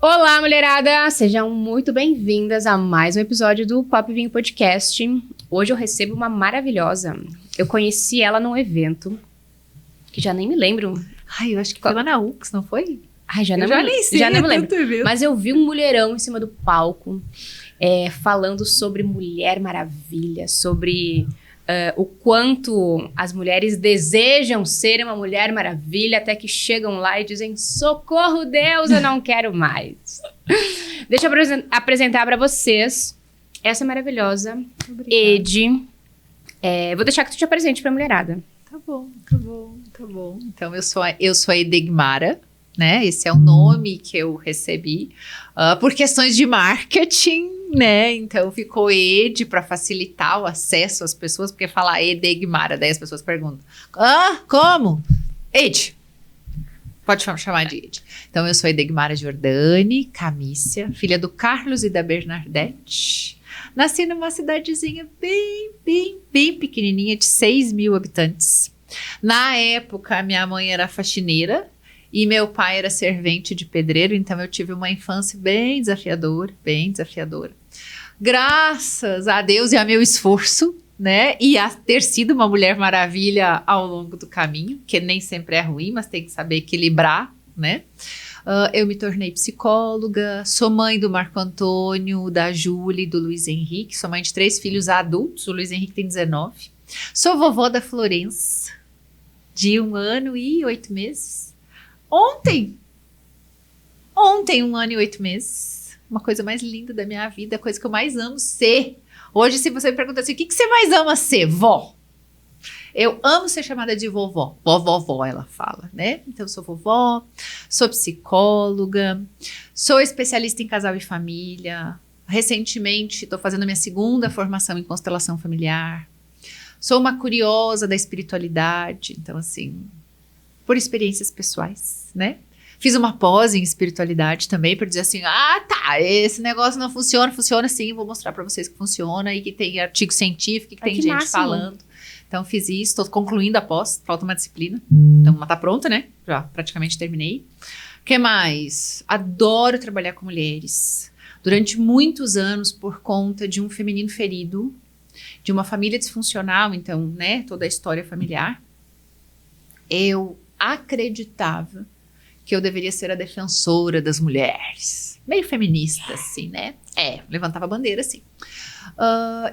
Olá, mulherada! Sejam muito bem-vindas a mais um episódio do Pop Vinho Podcast. Hoje eu recebo uma maravilhosa. Eu conheci ela num evento, que já nem me lembro. Ai, eu acho que foi lá na UX, não foi? Ai, já não me lembro. Mas eu vi um mulherão em cima do palco, falando sobre Mulher Maravilha, sobre o quanto as mulheres desejam ser uma Mulher Maravilha, até que chegam lá e dizem, socorro Deus, eu não quero mais. Deixa eu apresentar para vocês essa maravilhosa Edi. Vou deixar que tu te apresente pra mulherada. Tá bom. Então, eu sou a Edegmara, né? Esse é o nome que eu recebi por questões de marketing, né? Então ficou Ed para facilitar o acesso às pessoas, porque falar Edegmara, daí as pessoas perguntam: como? Ed. Pode chamar de Ed. Então eu sou Edegmara Giordani Camícia, filha do Carlos e da Bernadette. Nasci numa cidadezinha bem pequenininha, de 6.000 habitantes. Na época, minha mãe era faxineira e meu pai era servente de pedreiro, então eu tive uma infância bem desafiadora. Graças a Deus e a meu esforço, né? E a ter sido uma Mulher Maravilha ao longo do caminho, que nem sempre é ruim, mas tem que saber equilibrar, né? Eu me tornei psicóloga, sou mãe do Marco Antônio, da Júlia e do Luiz Henrique, sou mãe de 3 filhos adultos, o Luiz Henrique tem 19. Sou vovó da Florença, de 1 ano e 8 meses. Ontem, 1 ano e 8 meses. Uma coisa mais linda da minha vida, a coisa que eu mais amo ser. Hoje, se você me perguntar assim, o que você mais ama ser? Vó. Eu amo ser chamada de vovó. Vovó, ela fala, né? Então, eu sou vovó, sou psicóloga, sou especialista em casal e família. Recentemente, estou fazendo a minha 2ª formação em constelação familiar. Sou uma curiosa da espiritualidade. Então, assim, por experiências pessoais, né? Fiz uma pós em espiritualidade também para dizer assim, esse negócio não funciona, funciona sim, vou mostrar para vocês que funciona e que tem artigo científico, que tem gente máximo. Falando. Então fiz isso, estou concluindo a pós, falta uma disciplina, então mas tá pronta, né? Já praticamente terminei. O que mais? Adoro trabalhar com mulheres. Durante muitos anos, por conta de um feminino ferido, de uma família disfuncional, então, né, toda a história familiar, eu acreditava que eu deveria ser a defensora das mulheres. Meio feminista, assim, né? Levantava a bandeira, assim.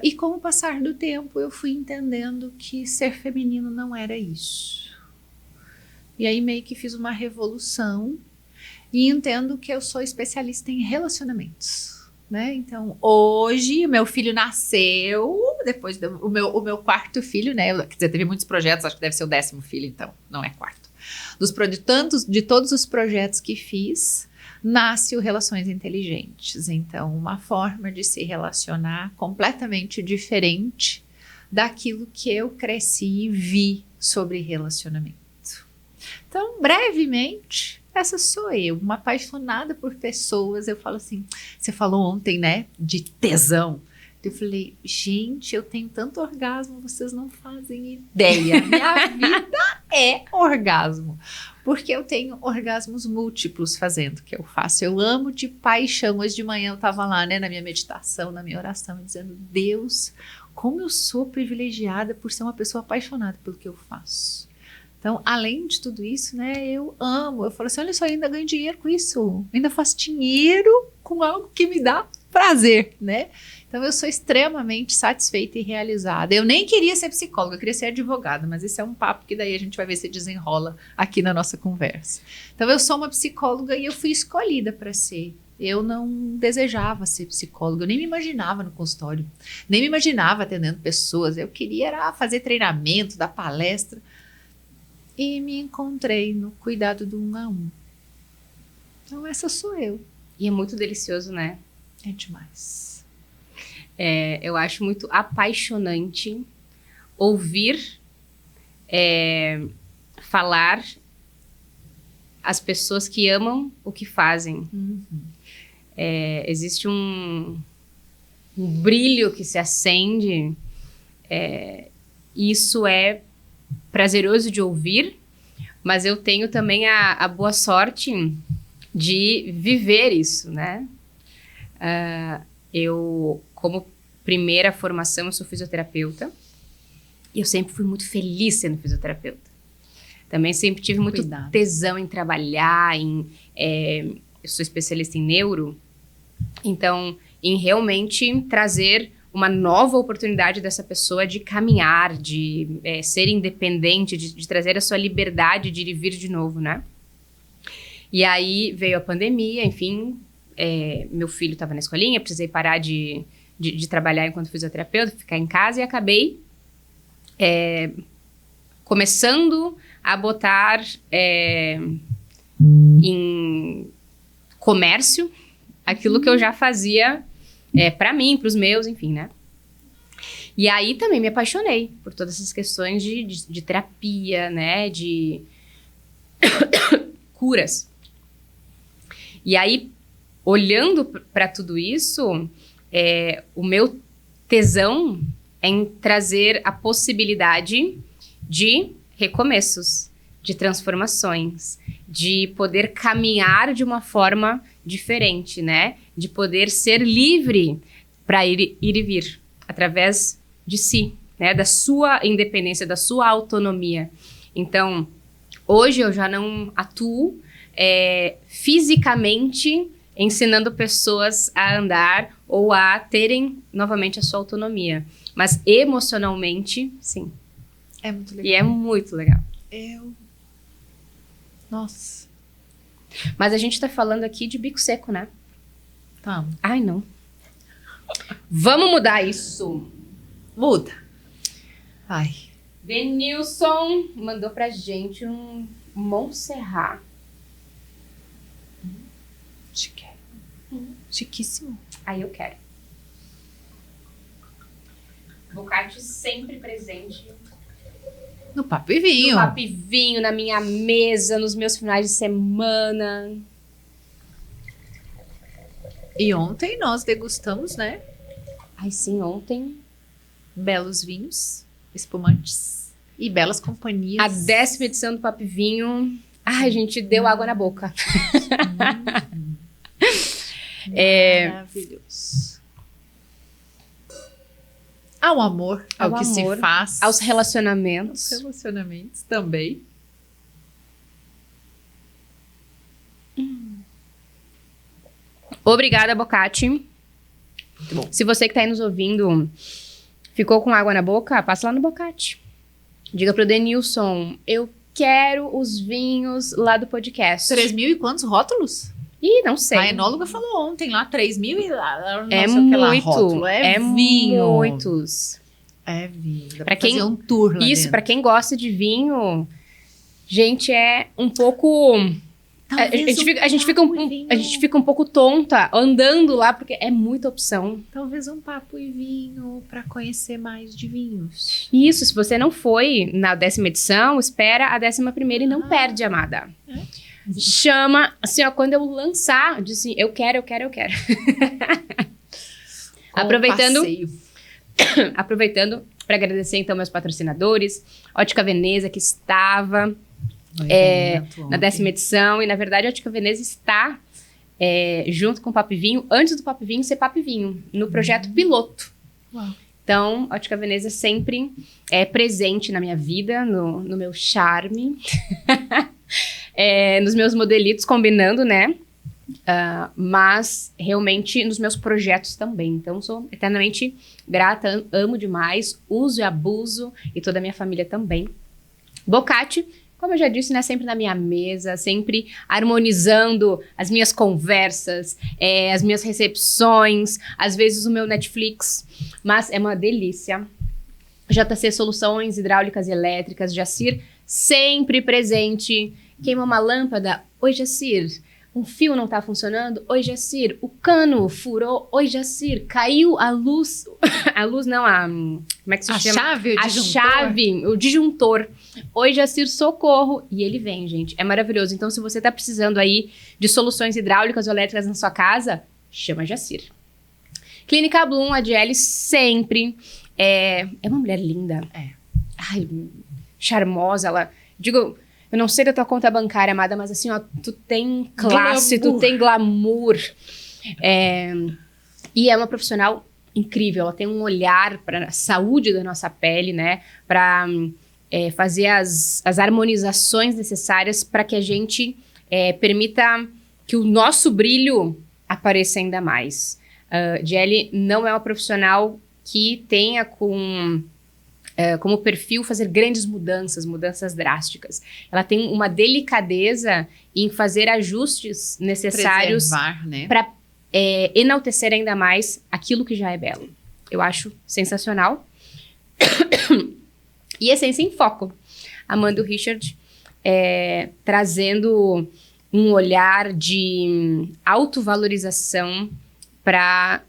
E com o passar do tempo, eu fui entendendo que ser feminino não era isso. E aí meio que fiz uma revolução e entendo que eu sou especialista em relacionamentos, né? Então, hoje, o meu filho nasceu, depois o meu 4º filho, né? Quer dizer, teve muitos projetos, acho que deve ser o 10º filho, então, não é 4º. De todos os projetos que fiz, nasce o Relações Inteligentes. Então, uma forma de se relacionar completamente diferente daquilo que eu cresci e vi sobre relacionamento. Então, brevemente, essa sou eu, uma apaixonada por pessoas. Eu falo assim, você falou ontem, né, de tesão. Eu falei, gente, eu tenho tanto orgasmo, vocês não fazem ideia. Minha vida é orgasmo. Porque eu tenho orgasmos múltiplos fazendo o que eu faço. Eu amo de paixão. Hoje de manhã eu estava lá, né, na minha meditação, na minha oração, dizendo, Deus, como eu sou privilegiada por ser uma pessoa apaixonada pelo que eu faço. Então, além de tudo isso, né, eu amo. Eu falo assim, olha só, eu ainda ganho dinheiro com isso. Eu ainda faço dinheiro com algo que me dá prazer, né? Então, eu sou extremamente satisfeita e realizada. Eu nem queria ser psicóloga, eu queria ser advogada, mas esse é um papo que daí a gente vai ver se desenrola aqui na nossa conversa. Então, eu sou uma psicóloga e eu fui escolhida para ser. Eu não desejava ser psicóloga, eu nem me imaginava no consultório, nem me imaginava atendendo pessoas. Eu queria era fazer treinamento, dar palestra. E me encontrei no cuidado do 1 a 1. Então, essa sou eu. E é muito delicioso, né? É demais. Eu acho muito apaixonante ouvir falar as pessoas que amam o que fazem. Uhum. Existe um brilho que se acende. Isso é prazeroso de ouvir, mas eu tenho também a boa sorte de viver isso, né? Eu, como primeira formação, eu sou fisioterapeuta. E eu sempre fui muito feliz sendo fisioterapeuta. Também sempre tive muito tesão em trabalhar, eu sou especialista em neuro, então, em realmente trazer uma nova oportunidade dessa pessoa de caminhar, de ser independente, de trazer a sua liberdade de ir e vir de novo, né? E aí veio a pandemia, enfim, meu filho estava na escolinha, precisei parar de trabalhar enquanto fisioterapeuta, ficar em casa e acabei começando a botar em comércio aquilo que eu já fazia para mim, para os meus, enfim, né? E aí também me apaixonei por todas essas questões de terapia, né? De curas. E aí, olhando para tudo isso, o meu tesão é em trazer a possibilidade de recomeços, de transformações, de poder caminhar de uma forma diferente, né? De poder ser livre para ir e vir, através de si, né? Da sua independência, da sua autonomia. Então, hoje eu já não atuo fisicamente ensinando pessoas a andar ou a terem novamente a sua autonomia. Mas emocionalmente, sim. É muito legal. E é muito legal. Nossa. Mas a gente tá falando aqui de bico seco, né? Tá. Ai, não. Vamos mudar isso. Muda. Ai. Denilson mandou pra gente um Montserrat. Chique. Chiquíssimo. Aí eu quero. Bocate sempre presente. No Papo e Vinho. No Papo e Vinho, na minha mesa, nos meus finais de semana. E ontem nós degustamos, né? Ai, sim, ontem. Belos vinhos, espumantes e belas companhias. A 10ª edição do Papo e Vinho. Ai, gente, deu água na boca. Maravilhoso. Ao amor, ao que se faz. Aos relacionamentos. Aos relacionamentos também. Obrigada, Bocate. Muito bom. Se você que está aí nos ouvindo ficou com água na boca, passa lá no Bocate. Diga pro Denilson, eu quero os vinhos lá do podcast. 3.000 e quantos rótulos? Ih, não sei. A enóloga falou ontem lá, 3.000 e lá. É muito. Rótulo. É vinho. Muitos. É vinho. Dá pra fazer um tour lá Isso, dentro. Pra quem gosta de vinho, gente, é um pouco... A gente fica um pouco tonta andando lá, porque é muita opção. Talvez um papo e vinho para conhecer mais de vinhos. Isso, se você não foi na 10ª edição, espera a 11ª e não perde, amada. Chama, assim, ó, quando eu lançar, diz assim, eu quero. Aproveitando para agradecer, então, meus patrocinadores, Ótica Veneza, que estava na 10ª edição, e, na verdade, a Ótica Veneza está junto com o Papo e Vinho, antes do Papo e Vinho ser Papo e Vinho, no projeto piloto. Uau. Então, a Ótica Veneza sempre é presente na minha vida, no meu charme, nos meus modelitos, combinando, né? Mas realmente nos meus projetos também. Então, sou eternamente grata, amo demais, uso e abuso, e toda a minha família também. Bocate, como eu já disse, né, sempre na minha mesa, sempre harmonizando as minhas conversas, as minhas recepções, às vezes o meu Netflix, mas é uma delícia. JC Soluções Hidráulicas e Elétricas, Jacir sempre presente. Queima uma lâmpada? Oi, Jacir. Um fio não tá funcionando? Oi, Jacir. O cano furou? Oi, Jacir. Caiu a luz. A luz não, como é que se chama? Chave, a chave, o disjuntor. Oi, Jacir, socorro. E ele vem, gente. É maravilhoso. Então, se você tá precisando aí de soluções hidráulicas ou elétricas na sua casa, chama Jacir. Clínica Bloom, a Adele sempre. É uma mulher linda. Ai, charmosa. Ela... Digo... eu não sei da tua conta bancária, amada, mas assim, ó, tu tem classe, tu tem glamour. E é uma profissional incrível, ela tem um olhar para a saúde da nossa pele, né? Para fazer as harmonizações necessárias para que a gente permita que o nosso brilho apareça ainda mais. Jelly não é uma profissional que tenha como perfil fazer grandes mudanças drásticas. Ela tem uma delicadeza em fazer ajustes necessários para enaltecer ainda mais aquilo que já é belo. Eu acho sensacional. E Essência em Foco. Amanda e o Richard trazendo um olhar de autovalorização para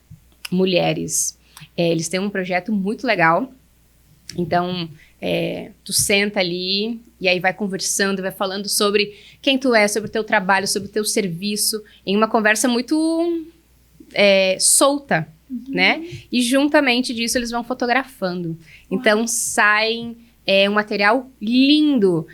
mulheres. Eles têm um projeto muito legal. Então, tu senta ali e aí vai conversando, vai falando sobre quem tu é, sobre o teu trabalho, sobre o teu serviço, em uma conversa muito solta, né? E juntamente disso eles vão fotografando. Então, sai um material lindo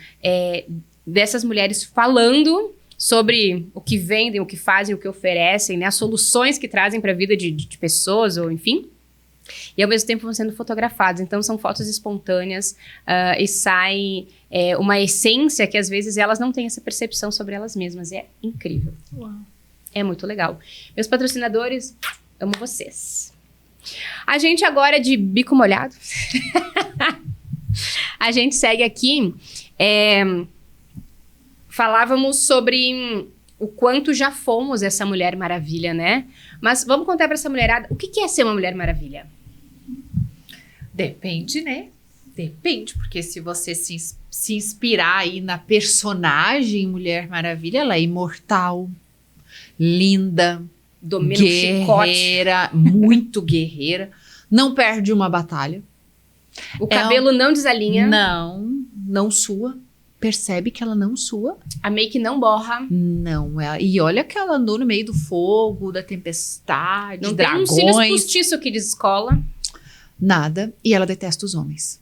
dessas mulheres falando sobre o que vendem, o que fazem, o que oferecem, né? As soluções que trazem para a vida de pessoas, ou enfim. E ao mesmo tempo vão sendo fotografados. Então são fotos espontâneas e sai uma essência que às vezes elas não têm essa percepção sobre elas mesmas. É incrível. Uau. É muito legal. Meus patrocinadores, amo vocês. A gente agora de bico molhado. A gente segue aqui. Falávamos sobre o quanto já fomos essa Mulher Maravilha, né? Mas vamos contar para essa mulherada, o que é ser uma Mulher Maravilha? Depende, né? Depende, porque se você se inspirar aí na personagem Mulher Maravilha, ela é imortal, linda, domina guerreira, muito guerreira, não perde uma batalha. O cabelo não desalinha. Não sua. Percebe que ela não sua. A make não borra. Não. E olha que ela andou no meio do fogo, da tempestade, não dragões. Não tem um cílios postiço que descola. Nada. E ela detesta os homens.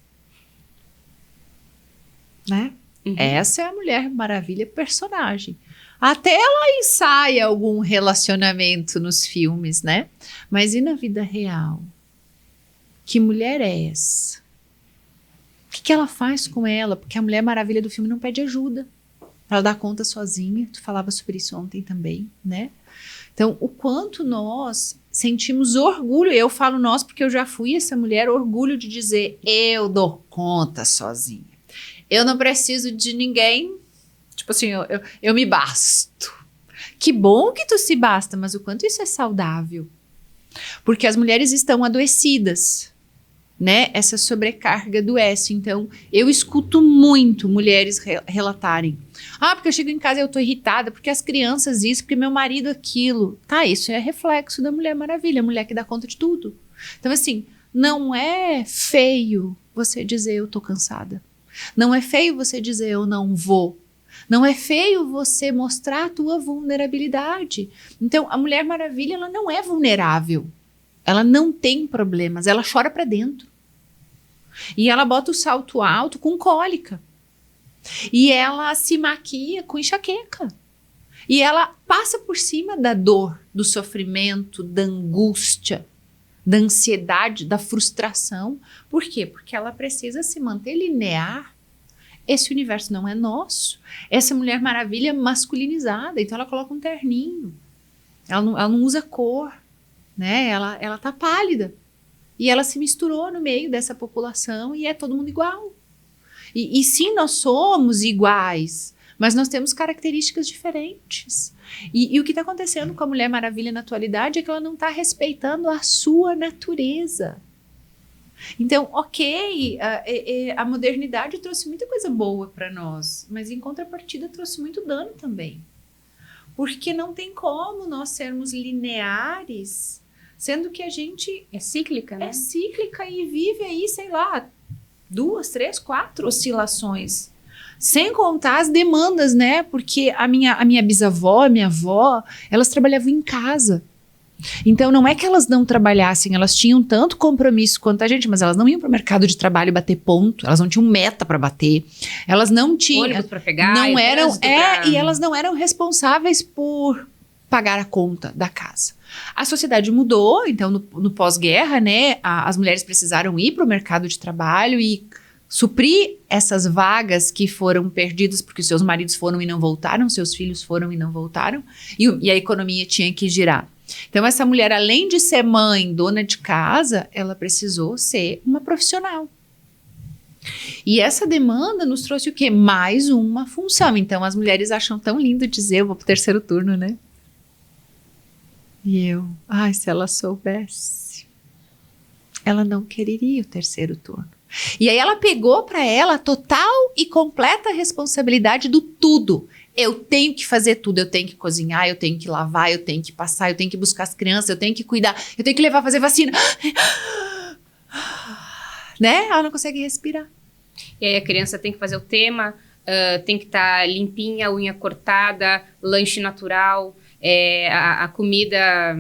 Né? Uhum. Essa é a Mulher Maravilha personagem. Até ela ensaia algum relacionamento nos filmes, né? Mas e na vida real? Que mulher é essa? O que ela faz com ela? Porque a Mulher Maravilha do filme não pede ajuda. Ela dá conta sozinha. Tu falava sobre isso ontem também, né? Então, o quanto nós sentimos orgulho. Eu falo nós porque eu já fui essa mulher. Orgulho de dizer, eu dou conta sozinha. Eu não preciso de ninguém. Tipo assim, eu me basto. Que bom que tu se basta, mas o quanto isso é saudável. Porque as mulheres estão adoecidas. Né? Essa sobrecarga adoece. Então, eu escuto muito mulheres relatarem. Porque eu chego em casa e eu tô irritada, porque as crianças isso, porque meu marido aquilo. Tá, isso é reflexo da Mulher Maravilha, a mulher que dá conta de tudo. Então, assim, não é feio você dizer eu tô cansada. Não é feio você dizer eu não vou. Não é feio você mostrar a tua vulnerabilidade. Então, a Mulher Maravilha, ela não é vulnerável. Ela não tem problemas, ela chora pra dentro. E ela bota o salto alto com cólica. E ela se maquia com enxaqueca. E ela passa por cima da dor, do sofrimento, da angústia, da ansiedade, da frustração. Por quê? Porque ela precisa se manter linear. Esse universo não é nosso. Essa Mulher Maravilha masculinizada, então ela coloca um terninho. Ela não usa cor. Né? Ela tá pálida. E ela se misturou no meio dessa população e é todo mundo igual. E sim, nós somos iguais, mas nós temos características diferentes. E o que está acontecendo com a Mulher Maravilha na atualidade é que ela não está respeitando a sua natureza. Então, ok, a modernidade trouxe muita coisa boa para nós, mas em contrapartida trouxe muito dano também. Porque não tem como nós sermos lineares, sendo que a gente é cíclica, né? É cíclica e vive aí, sei lá, 2, 3, 4 oscilações. Sem contar as demandas, né? Porque a minha bisavó, a minha avó, elas trabalhavam em casa. Então, não é que elas não trabalhassem, elas tinham tanto compromisso quanto a gente, mas elas não iam para o mercado de trabalho bater ponto, elas não tinham meta para bater, elas não tinham ônibus para pegar, não eram, e elas não eram responsáveis por pagar a conta da casa. A sociedade mudou, então no pós-guerra, né, as mulheres precisaram ir para o mercado de trabalho e suprir essas vagas que foram perdidas porque seus maridos foram e não voltaram, seus filhos foram e não voltaram, e a economia tinha que girar. Então, essa mulher, além de ser mãe, dona de casa, ela precisou ser uma profissional. E essa demanda nos trouxe o quê? Mais uma função. Então, as mulheres acham tão lindo dizer, eu vou pro 3º turno, né? E eu, ai, se ela soubesse, ela não quereria o 3º turno. E aí ela pegou para ela a total e completa responsabilidade do tudo. Eu tenho que fazer tudo, eu tenho que cozinhar, eu tenho que lavar, eu tenho que passar, eu tenho que buscar as crianças, eu tenho que cuidar, eu tenho que levar a fazer vacina. Né? Ela não consegue respirar. E aí a criança tem que fazer o tema, tem que estar limpinha, unha cortada, lanche natural, a comida,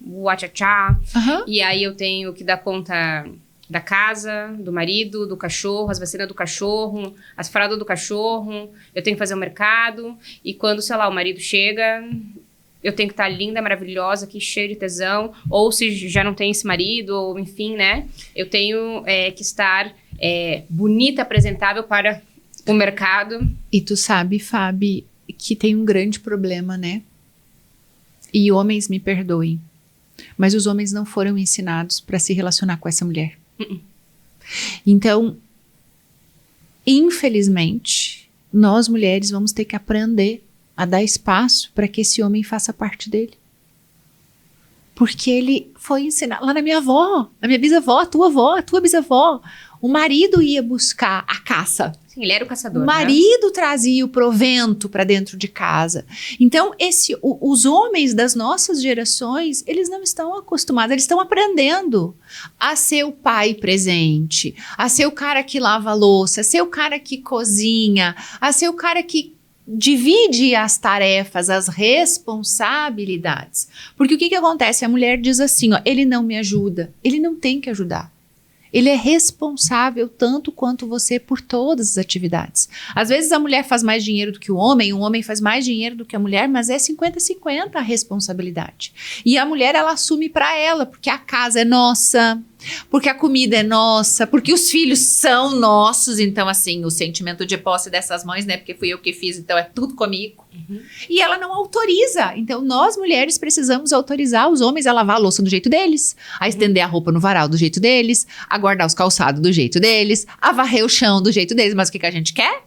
o achachá. E aí eu tenho que dar conta da casa, do marido, do cachorro, as vacinas do cachorro, as fraldas do cachorro, eu tenho que fazer o mercado, e quando, sei lá, o marido chega, eu tenho que estar linda, maravilhosa, aqui, cheia de tesão, ou se já não tem esse marido, ou enfim, né, eu tenho que estar bonita, apresentável para o mercado. E tu sabe, Fábio, que tem um grande problema, né, e homens me perdoem, mas os homens não foram ensinados para se relacionar com essa mulher. Então, infelizmente, nós mulheres vamos ter que aprender a dar espaço para que esse homem faça parte dele. Porque ele foi ensinado lá na minha avó, na minha bisavó, a tua bisavó. O marido ia buscar a caça. Sim, ele era o caçador. O marido trazia o provento para dentro de casa. Então, os homens das nossas gerações, eles não estão acostumados, eles estão aprendendo a ser o pai presente, a ser o cara que lava a louça, a ser o cara que cozinha, a ser o cara que divide as tarefas, as responsabilidades. Porque o que acontece? A mulher diz assim, ó, ele não me ajuda, ele não tem que ajudar. Ele é responsável tanto quanto você por todas as atividades. Às vezes a mulher faz mais dinheiro do que o homem faz mais dinheiro do que a mulher, mas é 50-50 a responsabilidade. E a mulher, ela assume para ela, porque a casa é nossa, porque a comida é nossa, porque os filhos são nossos. Então, assim, o sentimento de posse dessas mães, né? Porque fui eu que fiz, então é tudo comigo. E ela não autoriza. Então, nós mulheres precisamos autorizar os homens a lavar a louça do jeito deles, a estender a roupa no varal do jeito deles, a guardar os calçados do jeito deles, a varrer o chão do jeito deles. Mas o que a gente quer?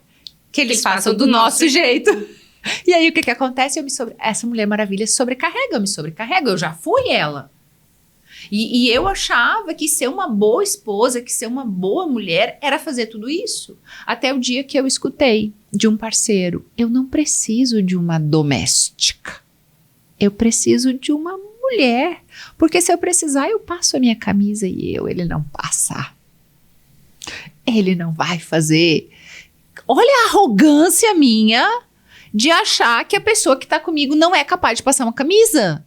Que eles façam do nosso jeito. E aí, o que acontece? Essa Mulher Maravilha eu me sobrecarrego. Eu já fui ela. E eu achava que ser uma boa esposa, que ser uma boa mulher, era fazer tudo isso. Até o dia que eu escutei de um parceiro, eu não preciso de uma doméstica. Eu preciso de uma mulher. Porque se eu precisar, eu passo a minha camisa e ele não passa. Ele não vai fazer. Olha a arrogância minha de achar que a pessoa que está comigo não é capaz de passar uma camisa.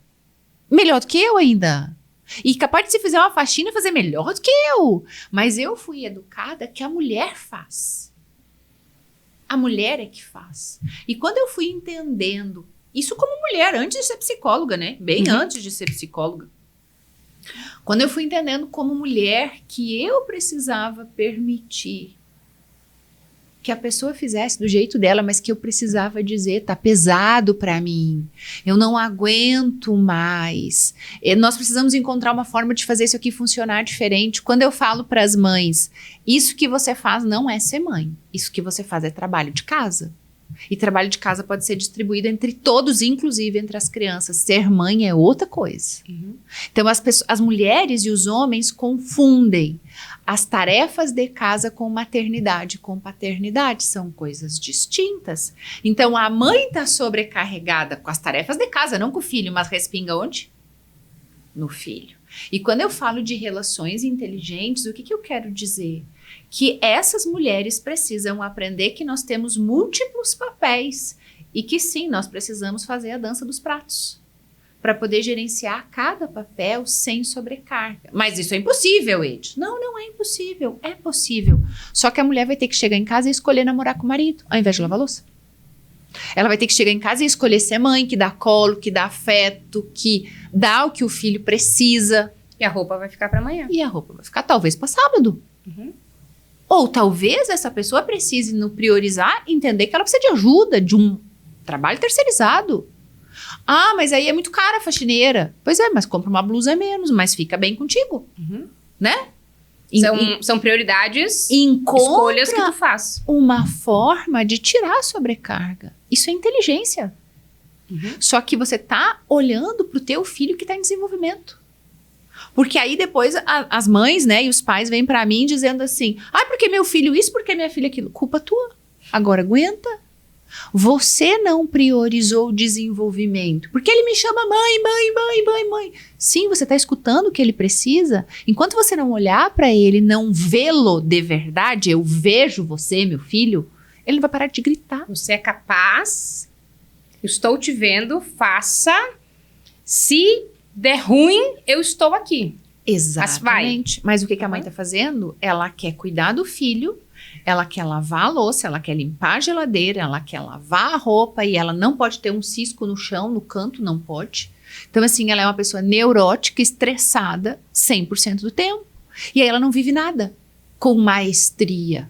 Melhor do que eu ainda. E capaz de se fizer uma faxina fazer melhor do que eu. Mas eu fui educada que a mulher faz. A mulher é que faz. E quando eu fui entendendo, isso como mulher, antes de ser psicóloga, né? Bem antes de ser psicóloga. Quando eu fui entendendo como mulher que eu precisava permitir que a pessoa fizesse do jeito dela, mas que eu precisava dizer, tá pesado para mim, eu não aguento mais, nós precisamos encontrar uma forma de fazer isso aqui funcionar diferente. Quando eu falo para as mães, isso que você faz não é ser mãe, isso que você faz é trabalho de casa. E trabalho de casa pode ser distribuído entre todos, inclusive entre as crianças. Ser mãe é outra coisa. Então, as mulheres e os homens confundem as tarefas de casa com maternidade, com paternidade. São coisas distintas. Então, a mãe está sobrecarregada com as tarefas de casa, não com o filho, mas respinga onde? No filho. E quando eu falo de relações inteligentes, o que eu quero dizer? Que essas mulheres precisam aprender que nós temos múltiplos papéis e que sim, nós precisamos fazer a dança dos pratos. para poder gerenciar cada papel sem sobrecarga. Mas isso é impossível, Ed. Não, não é impossível. É possível. Só que a mulher vai ter que chegar em casa e escolher namorar com o marido, ao invés de lavar louça. Ela vai ter que chegar em casa e escolher ser mãe, que dá colo, que dá afeto, que dá o que o filho precisa. E a roupa vai ficar para amanhã. E a roupa vai ficar talvez para sábado. Ou talvez essa pessoa precise no priorizar, entender que ela precisa de ajuda, de um trabalho terceirizado. Ah, mas aí é muito cara a faxineira. Pois é, mas compra uma blusa menos, mas fica bem contigo. Né? São prioridades, escolhas que tu faz. Uma forma de tirar a sobrecarga. Isso é inteligência. Só que você tá olhando pro teu filho que tá em desenvolvimento. Porque aí depois as mães, né, e os pais vêm pra mim dizendo assim, porque meu filho isso, porque minha filha aquilo. Culpa tua. Agora aguenta. Você não priorizou o desenvolvimento. Porque ele me chama mãe. Sim, você está escutando o que ele precisa. Enquanto você não olhar para ele, não vê-lo de verdade, eu vejo você, meu filho, ele não vai parar de gritar. Você é capaz, eu estou te vendo, faça. Se der ruim, eu estou aqui. Exatamente. Mas o que a mãe está fazendo? Ela quer cuidar do filho, ela quer lavar a louça, ela quer limpar a geladeira, ela quer lavar a roupa e ela não pode ter um cisco no chão, no canto, não pode. Então, assim, ela é uma pessoa neurótica, estressada 100% do tempo. E aí ela não vive nada com maestria.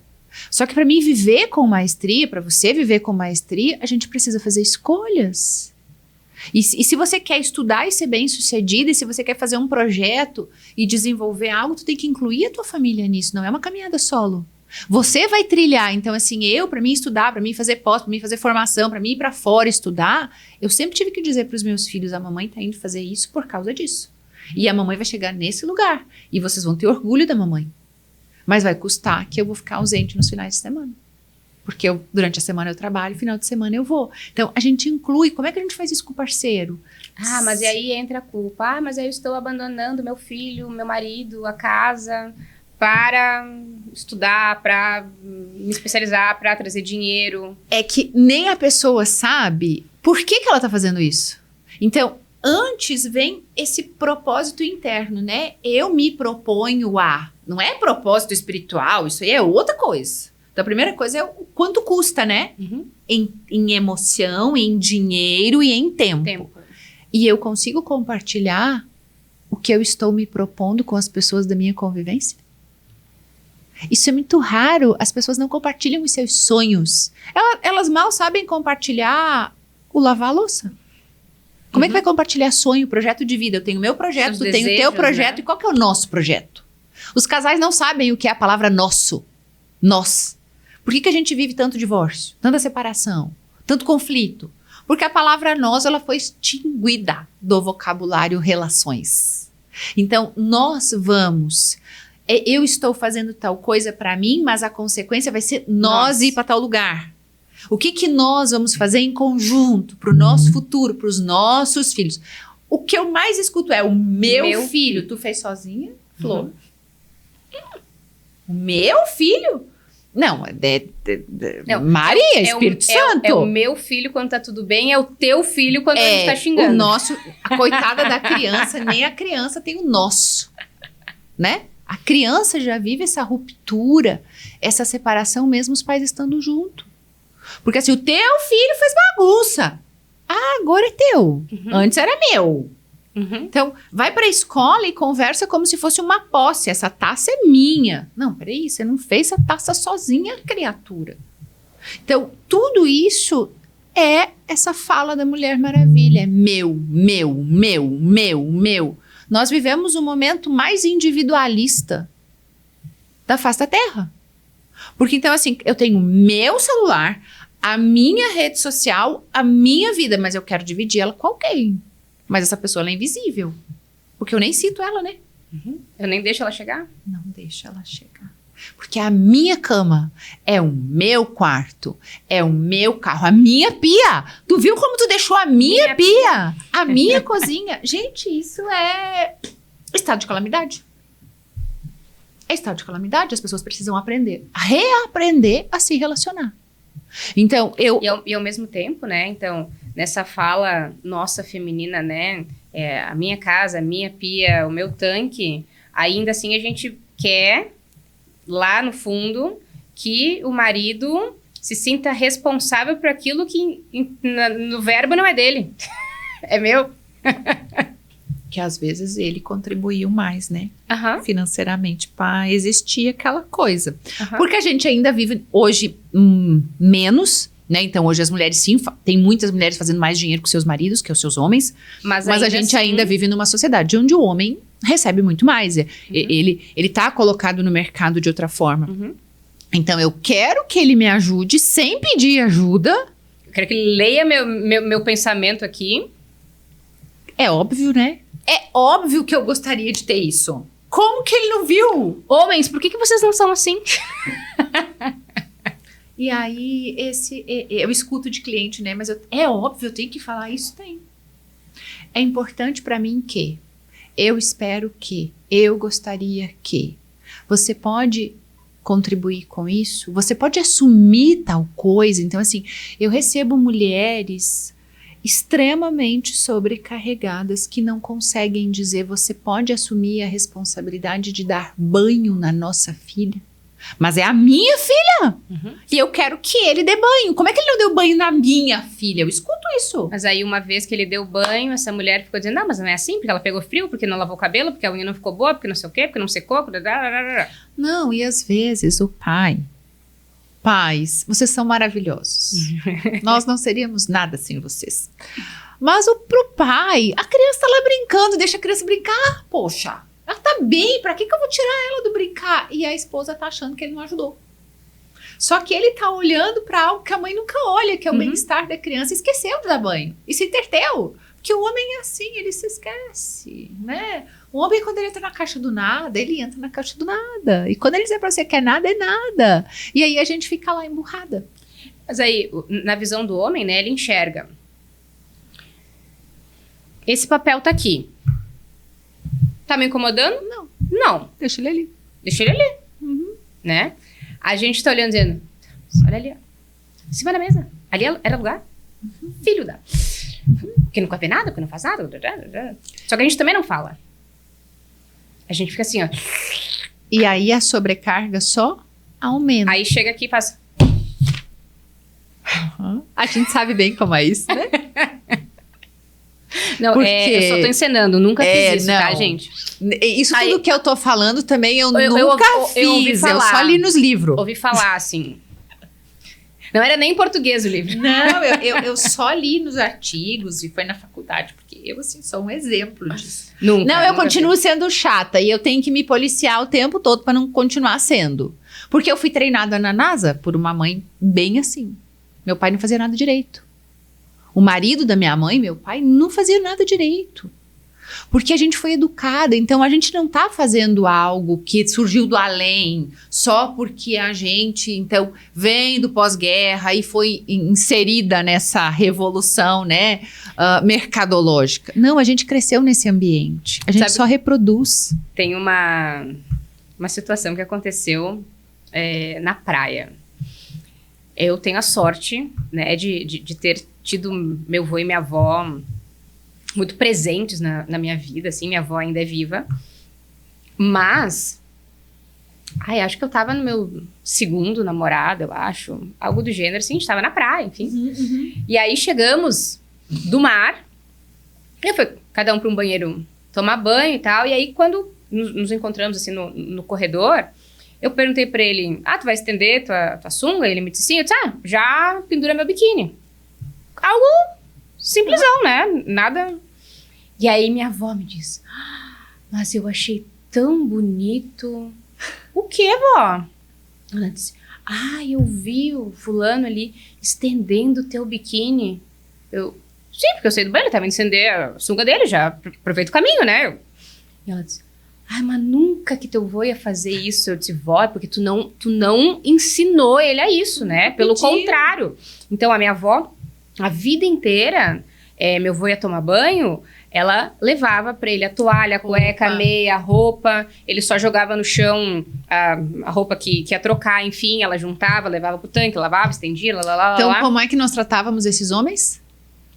Só que para mim viver com maestria, para você viver com maestria, a gente precisa fazer escolhas. E se você quer estudar e ser bem-sucedida, e se você quer fazer um projeto e desenvolver algo, tu tem que incluir a tua família nisso, não é uma caminhada solo. Você vai trilhar, então assim, para mim estudar, para mim fazer pós, para mim fazer formação, para mim ir para fora estudar, eu sempre tive que dizer para os meus filhos, a mamãe tá indo fazer isso por causa disso. E a mamãe vai chegar nesse lugar, e vocês vão ter orgulho da mamãe. Mas vai custar que eu vou ficar ausente nos finais de semana. Porque durante a semana eu trabalho, final de semana eu vou. Então, a gente inclui. Como é que a gente faz isso com o parceiro? Mas e aí entra a culpa. Mas aí eu estou abandonando meu filho, meu marido, a casa, para estudar, para me especializar, para trazer dinheiro. É que nem a pessoa sabe por que ela está fazendo isso. Então, antes vem esse propósito interno, né? Eu me proponho a... Não é propósito espiritual, isso aí é outra coisa. Então, a primeira coisa é o quanto custa, né? Em emoção, em dinheiro e em tempo. E eu consigo compartilhar o que eu estou me propondo com as pessoas da minha convivência? Isso é muito raro. As pessoas não compartilham os seus sonhos. Elas mal sabem compartilhar o lavar a louça. Como é que vai compartilhar sonho, projeto de vida? Eu tenho o meu projeto, tu tem o teu projeto. Né? E qual que é o nosso projeto? Os casais não sabem o que é a palavra nosso. Nós. Por que a gente vive tanto divórcio, tanta separação, tanto conflito? Porque a palavra nós, ela foi extinguida do vocabulário relações. Então, nós vamos... eu estou fazendo tal coisa para mim, mas a consequência vai ser nós ir para tal lugar. O que nós vamos fazer em conjunto para o nosso futuro, para os nossos filhos? O que eu mais escuto é o meu filho. Tu fez sozinha, Flor? O meu filho? Não, Maria, Espírito Santo. É o meu filho quando tá tudo bem, é o teu filho quando a gente tá xingando. A coitada da criança, nem a criança tem o nosso, né? A criança já vive essa ruptura, essa separação mesmo os pais estando junto. Porque assim, o teu filho fez bagunça. Agora é teu. Antes era meu. Então, vai para a escola e conversa como se fosse uma posse. Essa taça é minha. Não, peraí, você não fez essa taça sozinha, criatura. Então, tudo isso é essa fala da Mulher Maravilha. É meu. Nós vivemos o momento mais individualista da face da Terra. Porque então, assim, eu tenho o meu celular, a minha rede social, a minha vida, mas eu quero dividir ela com alguém. Mas essa pessoa, ela é invisível. Porque eu nem cito ela, né? Eu nem deixo ela chegar? Não deixo ela chegar. Porque a minha cama é o meu quarto, é o meu carro, a minha pia. Tu viu como tu deixou a minha pia? A minha cozinha. Gente, isso é estado de calamidade. É estado de calamidade. As pessoas precisam reaprender a se relacionar. Então, E ao mesmo tempo, né? Então... nessa fala nossa feminina, né? A minha casa, a minha pia, o meu tanque, ainda assim a gente quer, lá no fundo, que o marido se sinta responsável por aquilo que no verbo não é dele. É meu. Que às vezes ele contribuiu mais, né? Financeiramente para existir aquela coisa. Porque a gente ainda vive hoje menos, né? Então hoje as mulheres sim, tem muitas mulheres fazendo mais dinheiro com seus maridos que os seus homens. Mas a gente assim, ainda vive numa sociedade onde o homem recebe muito mais. Ele tá colocado no mercado de outra forma. Então eu quero que ele me ajude sem pedir ajuda. Eu quero que ele leia meu pensamento aqui. É óbvio, né? É óbvio que eu gostaria de ter isso. Como que ele não viu? Homens, por que vocês não são assim? E aí, eu escuto de cliente, né? Mas é óbvio, eu tenho que falar isso, tem. É importante para mim que, eu espero que, eu gostaria que. Você pode contribuir com isso? Você pode assumir tal coisa? Então, assim, eu recebo mulheres extremamente sobrecarregadas que não conseguem dizer: você pode assumir a responsabilidade de dar banho na nossa filha? Mas é a minha filha! E eu quero que ele dê banho. Como é que ele não deu banho na minha filha? Eu escuto isso. Mas aí uma vez que ele deu banho, essa mulher ficou dizendo: não, mas não é assim, porque ela pegou frio, porque não lavou o cabelo, porque a unha não ficou boa, porque não sei o quê, porque não secou. Não, e às vezes o pai... Pais, vocês são maravilhosos. Nós não seríamos nada sem vocês. Mas pro pai, a criança tá lá brincando, deixa a criança brincar. Poxa, ela tá bem, pra que eu vou tirar ela do brincar? E a esposa tá achando que ele não ajudou. Só que ele tá olhando pra algo que a mãe nunca olha, que é o bem-estar da criança. Esqueceu de dar banho e se entreteu. Porque o homem é assim, ele se esquece, né? O homem, quando ele entra na caixa do nada, ele entra na caixa do nada. E quando ele dizer pra você que é nada, é nada. E aí a gente fica lá emburrada. Mas aí, na visão do homem, né, ele enxerga: esse papel tá aqui. Tá me incomodando? Não. Não. Deixa ele ali. Deixa ele ali. Né? A gente tá olhando dizendo: olha ali, ó. Em cima da mesa. Ali era lugar. Filho da... Porque não cabe nada, porque não faz nada. Só que a gente também não fala. A gente fica assim, ó. E aí a sobrecarga só aumenta. Aí chega aqui e faz... A gente sabe bem como é isso, né? Não, porque... eu só tô encenando, nunca fiz isso, tá, gente? Isso aí, tudo que eu tô falando também eu nunca fiz, eu só li nos livros. Ouvi falar, assim... Não era nem em português o livro. Não, eu só li nos artigos e foi na faculdade, porque eu, assim, sou um exemplo disso. Eu continuo sendo chata e eu tenho que me policiar o tempo todo para não continuar sendo. Porque eu fui treinada na NASA por uma mãe bem assim. Meu pai não fazia nada direito. O marido da minha mãe, meu pai, não fazia nada direito. Porque a gente foi educada, então a gente não tá fazendo algo que surgiu do além, só porque a gente, então, vem do pós-guerra e foi inserida nessa revolução, né, mercadológica. Não, a gente cresceu nesse ambiente, a gente só reproduz. Tem uma situação que aconteceu na praia. Eu tenho a sorte, né, de ter tido meu avô e minha avó muito presentes na minha vida, assim, minha avó ainda é viva, mas, acho que eu tava no meu segundo namorado, eu acho, algo do gênero, assim, a gente tava na praia, enfim, e aí chegamos do mar, e foi cada um para um banheiro tomar banho e tal, e aí quando nos encontramos, assim, no corredor, eu perguntei pra ele: tu vai estender tua sunga? Ele me disse sim, eu disse: já pendura meu biquíni. Algo simplesão, né? Nada. E aí minha avó me disse: mas eu achei tão bonito. O quê, vó? Ela disse: eu vi o fulano ali estendendo o teu biquíni. Sim, porque eu sei do banho, ele tava indo estender a sunga dele, já aproveita o caminho, né? E ela disse: mas nunca que teu avô ia fazer isso. Eu disse: vó, porque tu não ensinou ele a isso, né? Pelo contrário. Então a minha avó, a vida inteira, meu avô ia tomar banho, ela levava pra ele a toalha, a cueca, a meia, a roupa. Ele só jogava no chão a roupa que ia trocar, enfim. Ela juntava, levava pro tanque, lavava, estendia, Então, como é que nós tratávamos esses homens?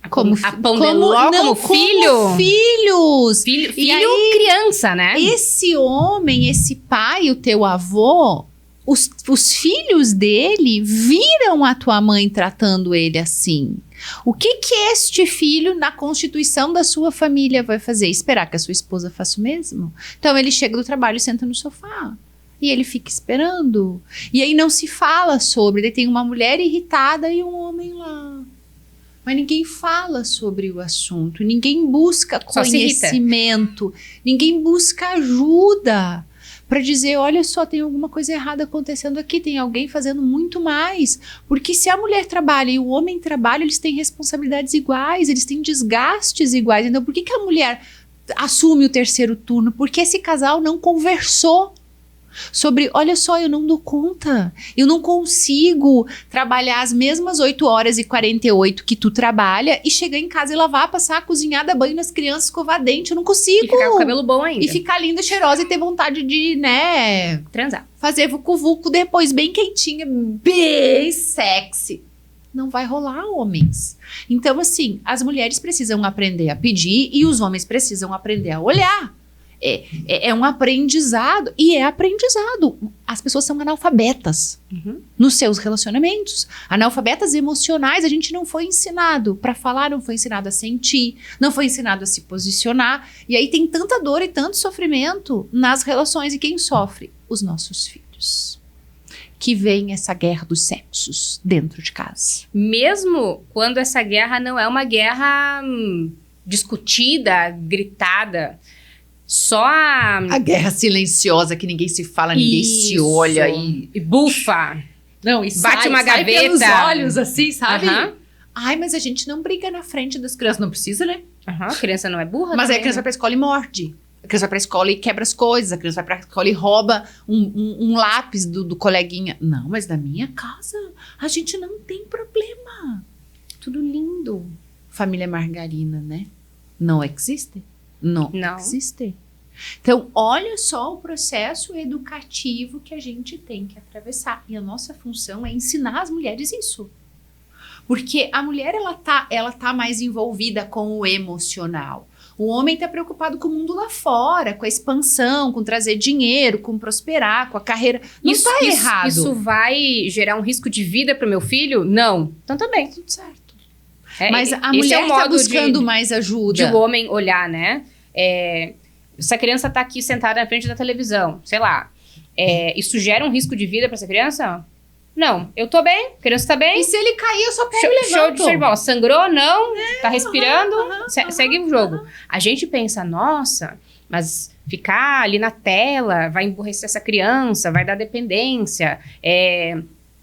Como filho? Como filhos. Filho aí, criança, né? Esse homem, esse pai, o teu avô, os filhos dele viram a tua mãe tratando ele assim. O que este filho, na constituição da sua família, vai fazer? Esperar que a sua esposa faça o mesmo? Então ele chega do trabalho e senta no sofá. E ele fica esperando. E aí não se fala sobre. Daí tem uma mulher irritada e um homem lá. Mas ninguém fala sobre o assunto. Ninguém busca conhecimento. Ninguém busca ajuda. Para dizer, olha só, tem alguma coisa errada acontecendo aqui, tem alguém fazendo muito mais. Porque se a mulher trabalha e o homem trabalha, eles têm responsabilidades iguais, eles têm desgastes iguais. Então, por que a mulher assume o terceiro turno? Porque esse casal não conversou sobre, olha só, eu não dou conta, eu não consigo trabalhar as mesmas 8 horas e 48 que tu trabalha e chegar em casa e lavar, passar, cozinhar, dar banho nas crianças, escovar dente, eu não consigo. E ficar com o cabelo bom ainda. E ficar linda, cheirosa e ter vontade de, né, transar. Fazer vucu-vucu depois, bem quentinha, bem sexy. Não vai rolar, homens. Então, assim, as mulheres precisam aprender a pedir e os homens precisam aprender a olhar. É um aprendizado, e é aprendizado. As pessoas são analfabetas nos seus relacionamentos. Analfabetas emocionais, a gente não foi ensinado para falar, não foi ensinado a sentir, não foi ensinado a se posicionar. E aí tem tanta dor e tanto sofrimento nas relações. E quem sofre? Os nossos filhos. Que vem essa guerra dos sexos dentro de casa. Mesmo quando essa guerra não é uma guerra discutida, gritada. Só a guerra silenciosa que ninguém se fala, ninguém se olha e bufa. Não, e bate uma gaveta. Pelos olhos, assim, sabe? Ai, mas a gente não briga na frente das crianças. Não precisa, né? A criança não é burra. Mas também, aí a criança vai pra escola e morde. A criança vai pra escola e quebra as coisas. A criança vai pra escola e rouba um lápis do coleguinha. Não, mas na minha casa a gente não tem problema. Tudo lindo. Família margarina, né? Não existe. Não existe. Então, olha só o processo educativo que a gente tem que atravessar. E a nossa função é ensinar as mulheres isso. Porque a mulher, ela tá mais envolvida com o emocional. O homem tá preocupado com o mundo lá fora, com a expansão, com trazer dinheiro, com prosperar, com a carreira. Não tá errado. Isso vai gerar um risco de vida pro meu filho? Não. Então tá bem. Tudo certo. Mas a mulher tá buscando mais ajuda. De o homem olhar, né? Se a criança tá aqui sentada na frente da televisão, sei lá, isso gera um risco de vida pra essa criança? Não. Eu tô bem, a criança tá bem. E se ele cair, eu só pego e levanto. Show de bola. Sangrou? Não. Tá respirando? Segue o jogo. A gente pensa, nossa, mas ficar ali na tela vai emburrecer essa criança, vai dar dependência.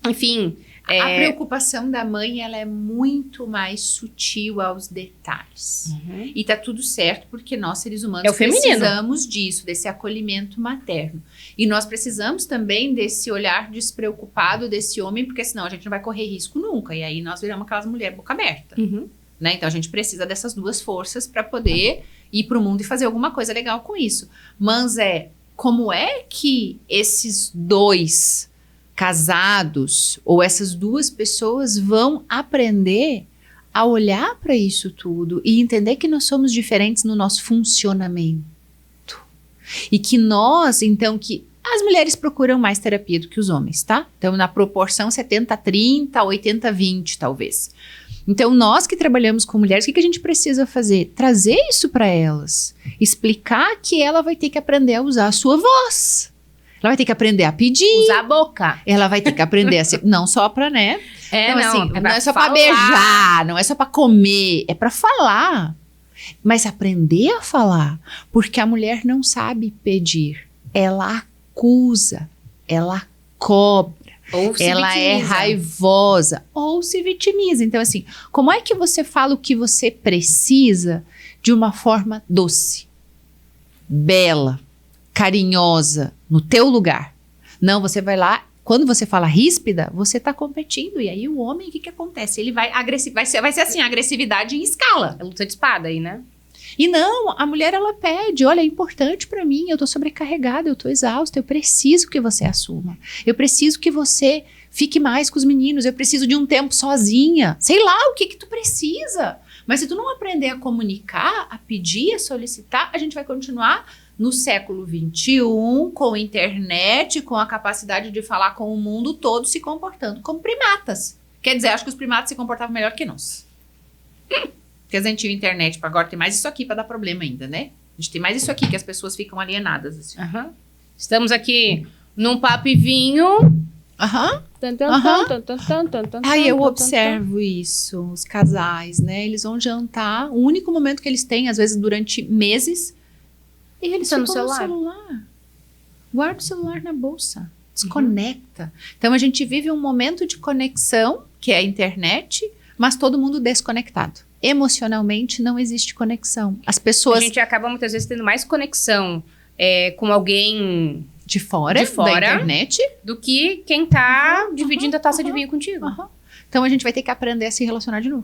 Enfim... A preocupação da mãe, ela é muito mais sutil aos detalhes. E tá tudo certo, porque nós, seres humanos, precisamos disso, desse acolhimento materno. E nós precisamos também desse olhar despreocupado desse homem, porque senão a gente não vai correr risco nunca. E aí nós viramos aquelas mulheres boca aberta. Né? Então a gente precisa dessas duas forças para poder ir pro mundo e fazer alguma coisa legal com isso. Mas como é que esses dois casados ou essas duas pessoas vão aprender a olhar para isso tudo e entender que nós somos diferentes no nosso funcionamento e que nós, então, que as mulheres procuram mais terapia do que os homens, tá? Então, na proporção 70-30, 80-20, talvez. Então, nós que trabalhamos com mulheres, o que a gente precisa fazer? Trazer isso para elas, explicar que ela vai ter que aprender a usar a sua voz. Ela vai ter que aprender a pedir. Usar a boca. Ela vai ter que aprender a ser... Não só pra, né? Não é só pra beijar, não é só pra comer. É pra falar. Mas aprender a falar. Porque a mulher não sabe pedir. Ela acusa. Ela cobra. Ela é raivosa. Ou se vitimiza. Então, assim, como é que você fala o que você precisa de uma forma doce, bela, carinhosa, no teu lugar? Não, você vai lá, quando você fala ríspida, você tá competindo, e aí o homem, o que acontece? Ele vai vai ser assim, agressividade em escala. É luta de espada aí, né? E não, a mulher, ela pede, olha, é importante pra mim, eu tô sobrecarregada, eu tô exausta, eu preciso que você assuma, eu preciso que você fique mais com os meninos, eu preciso de um tempo sozinha, sei lá o que tu precisa, Mas se tu não aprender a comunicar, a pedir, a solicitar, a gente vai continuar no século XXI, com a internet, com a capacidade de falar com o mundo todo, se comportando como primatas. Quer dizer, acho que os primatas se comportavam melhor que nós. Porque a gente tinha internet, para agora tem mais isso aqui para dar problema ainda, né? A gente tem mais isso aqui, que as pessoas ficam alienadas. Assim. Estamos aqui num papo e vinho. Aí eu observo isso, os casais, né? Eles vão jantar, o único momento que eles têm, às vezes durante meses, e eles ficam no celular. Guarda o celular na bolsa, desconecta. Então a gente vive um momento de conexão, que é a internet, mas todo mundo desconectado. Emocionalmente não existe conexão. As pessoas... A gente acaba muitas vezes tendo mais conexão com alguém... De fora da internet, do que quem tá dividindo a taça de vinho contigo. Então a gente vai ter que aprender a se relacionar de novo.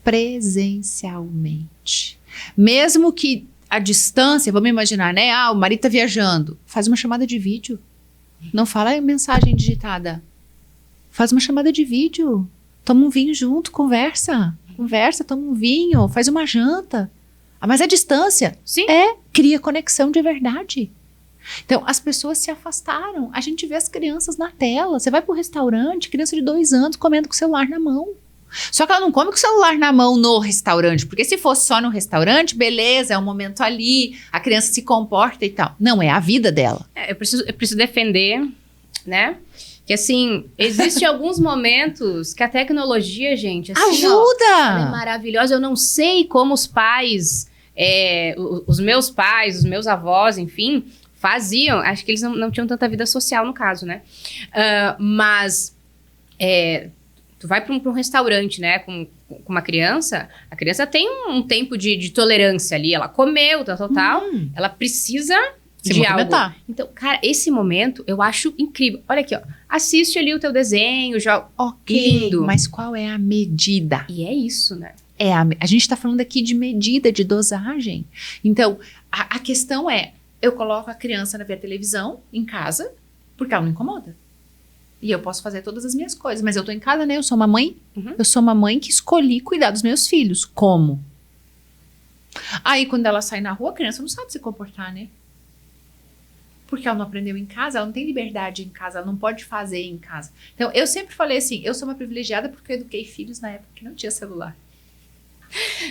Presencialmente. Mesmo que a distância, vamos imaginar, né? Ah, o marido tá viajando. Faz uma chamada de vídeo. Não fala mensagem digitada. Faz uma chamada de vídeo. Toma um vinho junto, conversa. Conversa, toma um vinho, faz uma janta. Ah, mas a distância cria conexão de verdade. Então, as pessoas se afastaram. A gente vê as crianças na tela. Você vai pro restaurante, criança de 2 anos comendo com o celular na mão. Só que ela não come com o celular na mão no restaurante. Porque se fosse só no restaurante, beleza, é um momento ali, a criança se comporta e tal. Não, é a vida dela. Eu preciso defender, né? Que assim, existem alguns momentos que a tecnologia, gente, assim, ajuda! Ela é maravilhosa. Eu não sei como os pais, os meus pais, os meus avós, enfim... faziam, acho que eles não tinham tanta vida social no caso, né? Mas tu vai para um restaurante, né, com uma criança, a criança tem um tempo de tolerância ali, ela comeu, tal, ela precisa de algo. Então, cara, esse momento eu acho incrível. Olha aqui, ó, assiste ali o teu desenho, joga, lindo. Mas qual é a medida? E é isso, né? A gente tá falando aqui de medida, de dosagem. Então, a questão é, eu coloco a criança na ver televisão em casa, porque ela não incomoda. E eu posso fazer todas as minhas coisas. Mas eu tô em casa, né? Eu sou uma mãe. Eu sou uma mãe que escolhi cuidar dos meus filhos. Como? Aí, quando ela sai na rua, a criança não sabe se comportar, né? Porque ela não aprendeu em casa, ela não tem liberdade em casa, ela não pode fazer em casa. Então, eu sempre falei assim, eu sou uma privilegiada porque eu eduquei filhos na época que não tinha celular.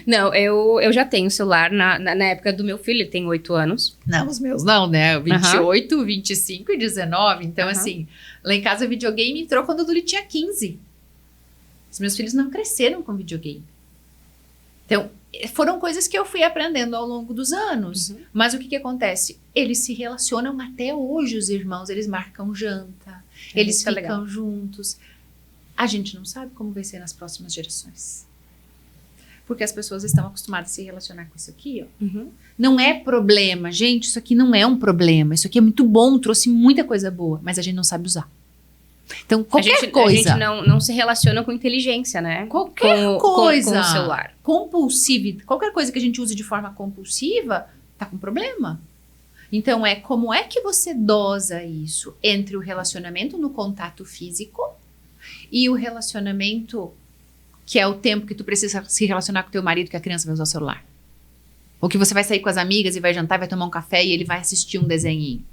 Não, eu já tenho celular na época do meu filho, ele tem 8 anos. Não, os meus não, né? 28, 25 e 19. Então, assim, lá em casa o videogame entrou quando o Duli tinha 15. Os meus filhos não cresceram com videogame. Então, foram coisas que eu fui aprendendo ao longo dos anos. Mas o que acontece? Eles se relacionam até hoje, os irmãos. Eles marcam janta, eles ficam juntos. A gente não sabe como vai ser nas próximas gerações. Porque as pessoas estão acostumadas a se relacionar com isso aqui, ó. Não é problema, gente, isso aqui não é um problema. Isso aqui é muito bom, trouxe muita coisa boa, mas a gente não sabe usar. Então, qualquer coisa... A gente não se relaciona com inteligência, né? Qualquer coisa. Com o celular. Compulsiva, qualquer coisa que a gente use de forma compulsiva, tá com problema. Então, como é que você dosa isso entre o relacionamento no contato físico e o relacionamento... que é o tempo que tu precisa se relacionar com teu marido, que a criança vai usar o celular. Ou que você vai sair com as amigas e vai jantar, vai tomar um café e ele vai assistir um desenhinho.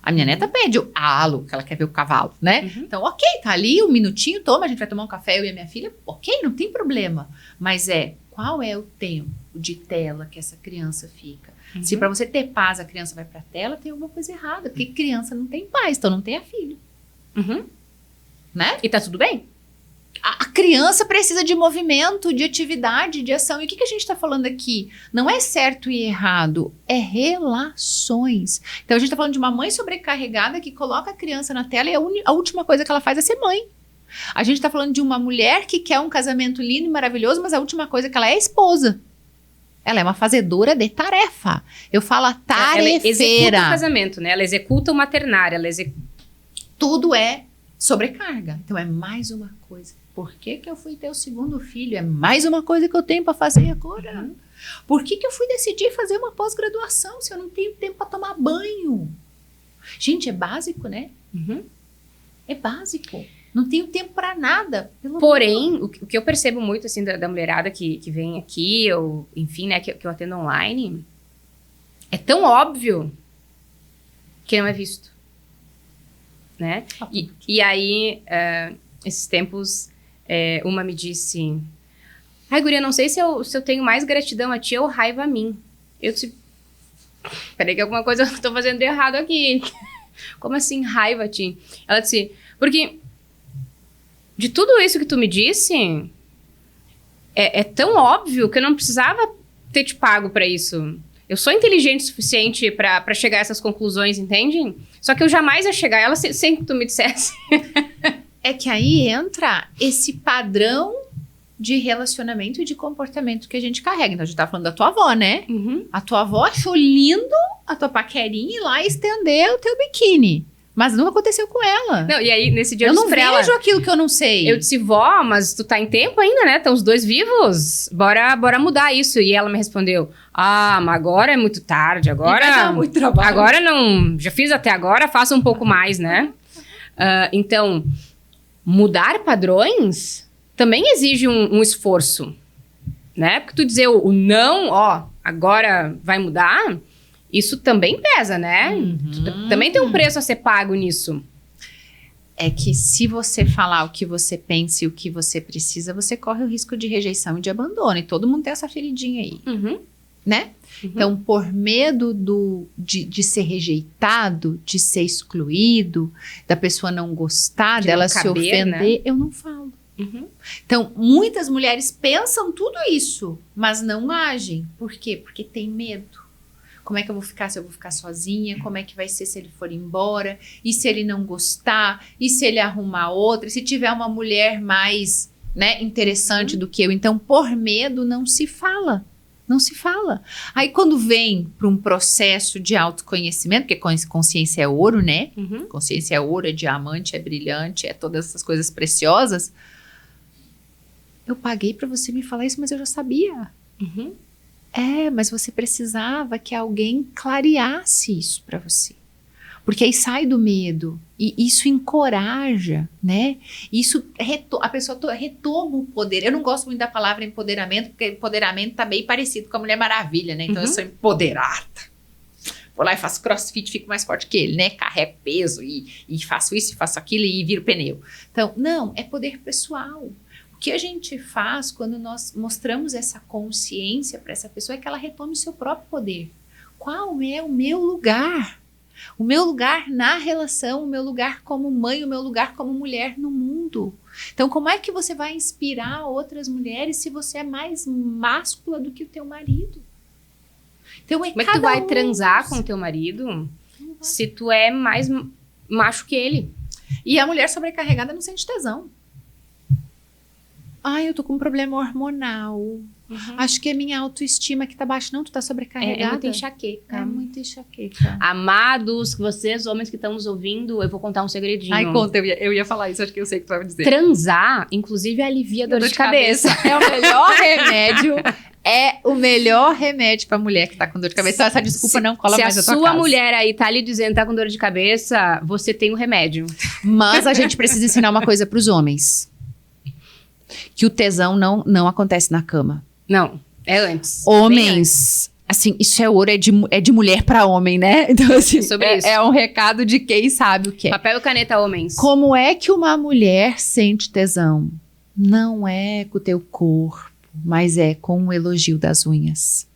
A minha neta pede o halo, que ela quer ver o cavalo, né? Então, ok, tá ali um minutinho, toma, a gente vai tomar um café, eu e a minha filha, ok, não tem problema. Mas qual é o tempo de tela que essa criança fica? Se pra você ter paz, a criança vai pra tela, tem alguma coisa errada. Porque criança não tem paz, então não tem filho. Né? E tá tudo bem. A criança precisa de movimento, de atividade, de ação. E o que a gente está falando aqui? Não é certo e errado, é relações. Então a gente está falando de uma mãe sobrecarregada que coloca a criança na tela e a última coisa que ela faz é ser mãe. A gente está falando de uma mulher que quer um casamento lindo e maravilhoso, mas a última coisa que ela é esposa. Ela é uma fazedora de tarefa. Eu falo a tarefeira. Ela executa o casamento, né? Ela executa o maternário, tudo é sobrecarga. Então é mais uma coisa. Por que eu fui ter o segundo filho? É mais uma coisa que eu tenho para fazer agora. Por que eu fui decidir fazer uma pós-graduação se eu não tenho tempo para tomar banho? Gente, é básico, né? É básico. Não tenho tempo pra nada. Porém, o que eu percebo muito, assim, da mulherada que vem aqui, ou, enfim, né, que eu atendo online, é tão óbvio que não é visto, né? E aí, esses tempos, uma me disse... Ai, guria, não sei se eu tenho mais gratidão a ti ou raiva a mim. Eu disse... Peraí que alguma coisa eu tô fazendo de errado aqui. Como assim, raiva a ti? Ela disse... Porque... De tudo isso que tu me disse, é tão óbvio que eu não precisava ter te pago pra isso. Eu sou inteligente o suficiente pra chegar a essas conclusões, entende? Só que eu jamais ia chegar a ela sem que tu me dissesse. É que aí entra esse padrão de relacionamento e de comportamento que a gente carrega. Então, a gente tá falando da tua avó, né? Uhum. A tua avó achou lindo a tua paquerinha ir lá e estender o teu biquíni. Mas não aconteceu com ela. Não, e aí, nesse dia eu não vejo aquilo que eu não sei. Eu disse, vó, mas tu tá em tempo ainda, né? Estão os dois vivos. Bora mudar isso. E ela me respondeu, mas agora é muito tarde. Agora vai dar muito trabalho. Agora não... Já fiz até agora, faço um pouco mais, né? Então, mudar padrões também exige um esforço, né? Porque tu dizer o não, agora vai mudar... Isso também pesa, né? Também tem um preço a ser pago nisso. É que se você falar o que você pensa e o que você precisa, você corre o risco de rejeição e de abandono. E todo mundo tem essa feridinha aí, né? Então, por medo de ser rejeitado, de ser excluído, da pessoa não gostar, dela se ofender, né? Eu não falo. Então, muitas mulheres pensam tudo isso, mas não agem. Por quê? Porque tem medo. Como é que eu vou ficar se eu vou ficar sozinha? Como é que vai ser se ele for embora? E se ele não gostar? E se ele arrumar outra? E se tiver uma mulher mais, né, interessante do que eu? Então, por medo, não se fala. Não se fala. Aí, quando vem para um processo de autoconhecimento, porque consciência é ouro, né? Consciência é ouro, é diamante, é brilhante, é todas essas coisas preciosas. Eu paguei para você me falar isso, mas eu já sabia. Mas você precisava que alguém clareasse isso para você. Porque aí sai do medo. E isso encoraja, né? Isso a pessoa retoma o poder. Eu não gosto muito da palavra empoderamento, porque empoderamento tá bem parecido com a Mulher Maravilha, né? Então eu sou empoderada. Vou lá e faço crossfit, fico mais forte que ele, né? Carrego peso e faço isso, e faço aquilo e viro pneu. Então, não, é poder pessoal. O que a gente faz quando nós mostramos essa consciência para essa pessoa é que ela retome o seu próprio poder. Qual é o meu lugar? O meu lugar na relação, o meu lugar como mãe, o meu lugar como mulher no mundo. Então, como é que você vai inspirar outras mulheres se você é mais máscula do que o teu marido? Então, como é que tu vai transar com o teu marido se tu é mais macho que ele? E a mulher sobrecarregada não sente tesão. Eu tô com um problema hormonal. Acho que é minha autoestima que tá baixa. Não, tu tá sobrecarregada. É muita enxaqueca. É muita enxaqueca. Amados, vocês, homens que estão nos ouvindo, eu vou contar um segredinho. Conta, eu ia falar isso, acho que eu sei o que tu vai dizer. Transar, inclusive, alivia dor de cabeça. É o melhor remédio. É o melhor remédio pra mulher que tá com dor de cabeça. Então, essa desculpa não cola mais na tua casa. Se a sua mulher aí tá lhe dizendo que tá com dor de cabeça, você tem o remédio. Mas a gente precisa ensinar uma coisa pros homens. Que o tesão não acontece na cama. Não, é antes. Homens, assim, isso é ouro, é de mulher pra homem, né? Então, assim, sobre isso. É um recado de quem sabe o que é. Papel e caneta, homens. Como é que uma mulher sente tesão? Não é com o teu corpo, mas é com o elogio das unhas.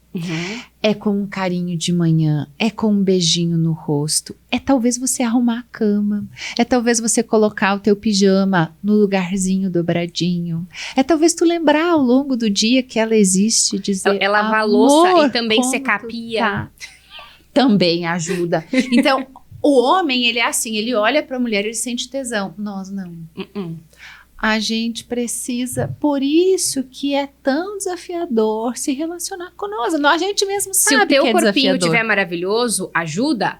É com um carinho de manhã, é com um beijinho no rosto, é talvez você arrumar a cama, é talvez você colocar o teu pijama no lugarzinho dobradinho, é talvez tu lembrar ao longo do dia que ela existe, dizer ela lavar a louça e também secar a pia. Tá. Também ajuda. Então, o homem, ele é assim, ele olha pra mulher e ele sente tesão. Nós não. A gente precisa, por isso que é tão desafiador se relacionar com nós. A gente mesmo sabe que é desafiador. Se o teu corpinho estiver maravilhoso, ajuda.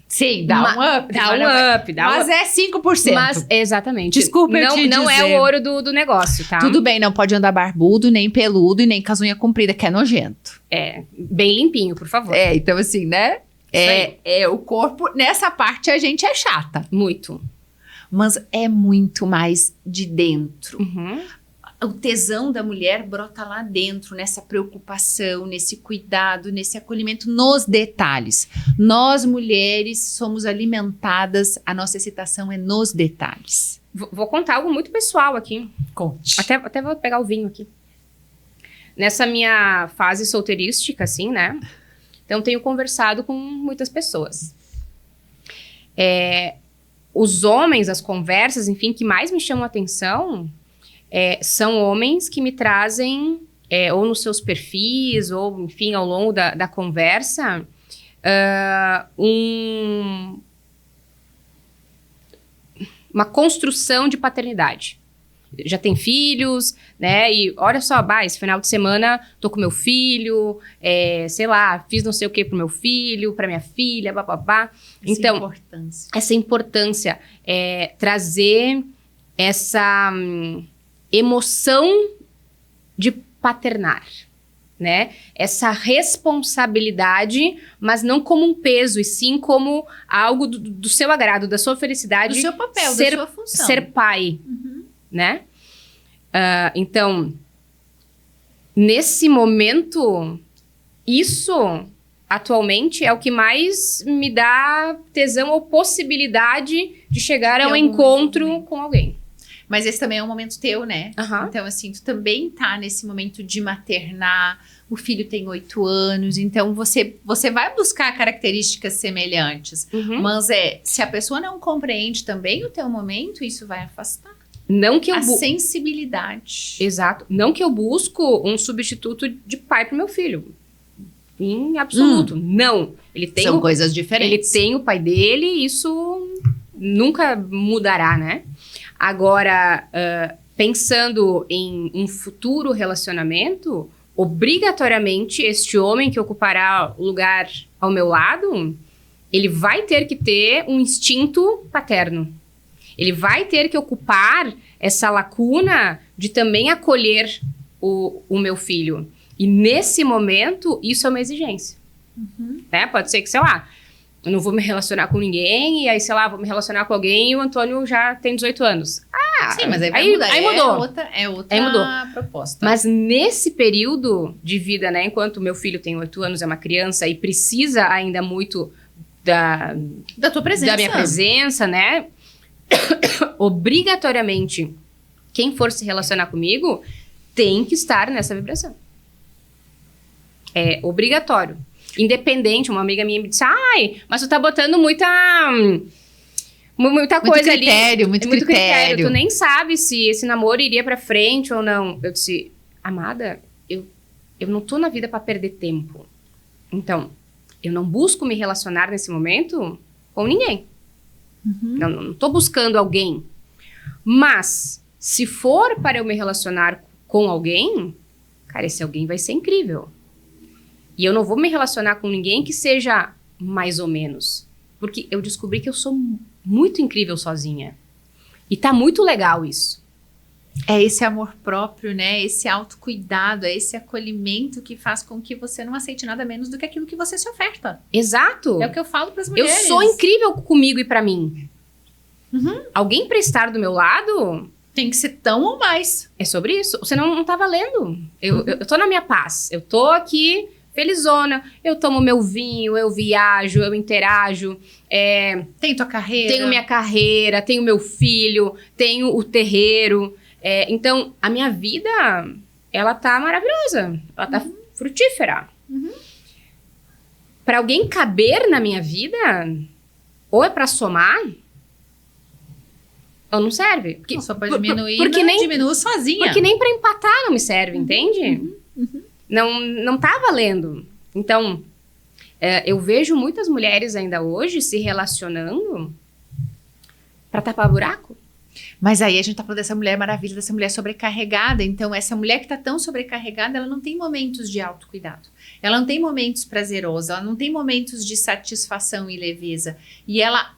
Sim, dá um up. Mas é 5%. Mas, exatamente. Desculpa eu te dizer. Não é o ouro do negócio, tá? Tudo bem, não pode andar barbudo, nem peludo e nem com as unhas compridas, que é nojento. É, bem limpinho, por favor. Então assim, né? O corpo, nessa parte a gente é chata. Muito. mas é muito mais de dentro. Uhum. O tesão da mulher brota lá dentro, nessa preocupação, nesse cuidado, nesse acolhimento, nos detalhes. Nós, mulheres, somos alimentadas, a nossa excitação é nos detalhes. Vou contar algo muito pessoal aqui. Conte. Até vou pegar o vinho aqui. Nessa minha fase solteirística, assim, né? Então, tenho conversado com muitas pessoas. Os homens, as conversas, enfim, que mais me chamam a atenção... são homens que me trazem, ou nos seus perfis, ou, enfim, ao longo da conversa, uma construção de paternidade. Já tem filhos, né? E olha só, esse final de semana tô com meu filho, sei lá, fiz não sei o que pro meu filho, pra minha filha, bababá. Então, essa importância, trazer essa... emoção de paternar, né? Essa responsabilidade, mas não como um peso, e sim como algo do seu agrado, da sua felicidade. Do seu papel, da sua função. Ser pai, né? Então, nesse momento, isso, atualmente, é o que mais me dá tesão ou possibilidade de chegar a um encontro com alguém. Mas esse também é um momento teu, né? Uhum. Então, assim, tu também tá nesse momento de maternar, o filho tem 8 anos, então você vai buscar características semelhantes. Uhum. Mas se a pessoa não compreende também o teu momento, isso vai afastar. Não que eu sensibilidade. Exato. Não que eu busco um substituto de pai pro meu filho. Em absoluto. Não. São coisas diferentes. Ele tem o pai dele, isso nunca mudará, né? Agora, pensando em um futuro relacionamento, obrigatoriamente este homem que ocupará o lugar ao meu lado, ele vai ter que ter um instinto paterno. Ele vai ter que ocupar essa lacuna de também acolher o meu filho. E nesse momento, isso é uma exigência. Né? Pode ser que, sei lá, eu não vou me relacionar com ninguém, e aí, sei lá, vou me relacionar com alguém e o Antônio já tem 18 anos. Sim, mas aí mudar. Aí mudou. É outra proposta. Mas nesse período de vida, né, enquanto meu filho tem 8 anos, é uma criança e precisa ainda muito da tua presença. Da minha presença, né? Obrigatoriamente, quem for se relacionar comigo tem que estar nessa vibração. É obrigatório. Independente, uma amiga minha me disse, mas tu tá botando muita coisa ali. Muito critério. Tu nem sabe se esse namoro iria pra frente ou não. Eu disse, amada, eu não tô na vida pra perder tempo. Então, eu não busco me relacionar nesse momento com ninguém. Não tô buscando alguém. Mas, se for para eu me relacionar com alguém, cara, esse alguém vai ser incrível. E eu não vou me relacionar com ninguém que seja mais ou menos. Porque eu descobri que eu sou muito incrível sozinha. E tá muito legal isso. É esse amor próprio, né? Esse autocuidado, é esse acolhimento que faz com que você não aceite nada menos do que aquilo que você se oferta. Exato. É o que eu falo pras mulheres. Eu sou incrível comigo e pra mim. Alguém pra estar do meu lado... tem que ser tão ou mais. É sobre isso. Você não tá valendo. Eu tô na minha paz. Eu tô aqui... felizona, eu tomo meu vinho, eu viajo, eu interajo. Tenho tua carreira. Tenho minha carreira, tenho meu filho, tenho o terreiro. Então, a minha vida, ela tá maravilhosa. Ela tá frutífera. Pra alguém caber na minha vida, ou é pra somar, ou não serve. Porque, só pra diminuir, porque nem diminua sozinha. Porque nem pra empatar não me serve, entende? Não tá valendo. Então, eu vejo muitas mulheres ainda hoje se relacionando pra tapar buraco. Mas aí a gente tá falando dessa mulher maravilha, dessa mulher sobrecarregada. Então, essa mulher que tá tão sobrecarregada, ela não tem momentos de autocuidado. Ela não tem momentos prazerosos, ela não tem momentos de satisfação e leveza. E ela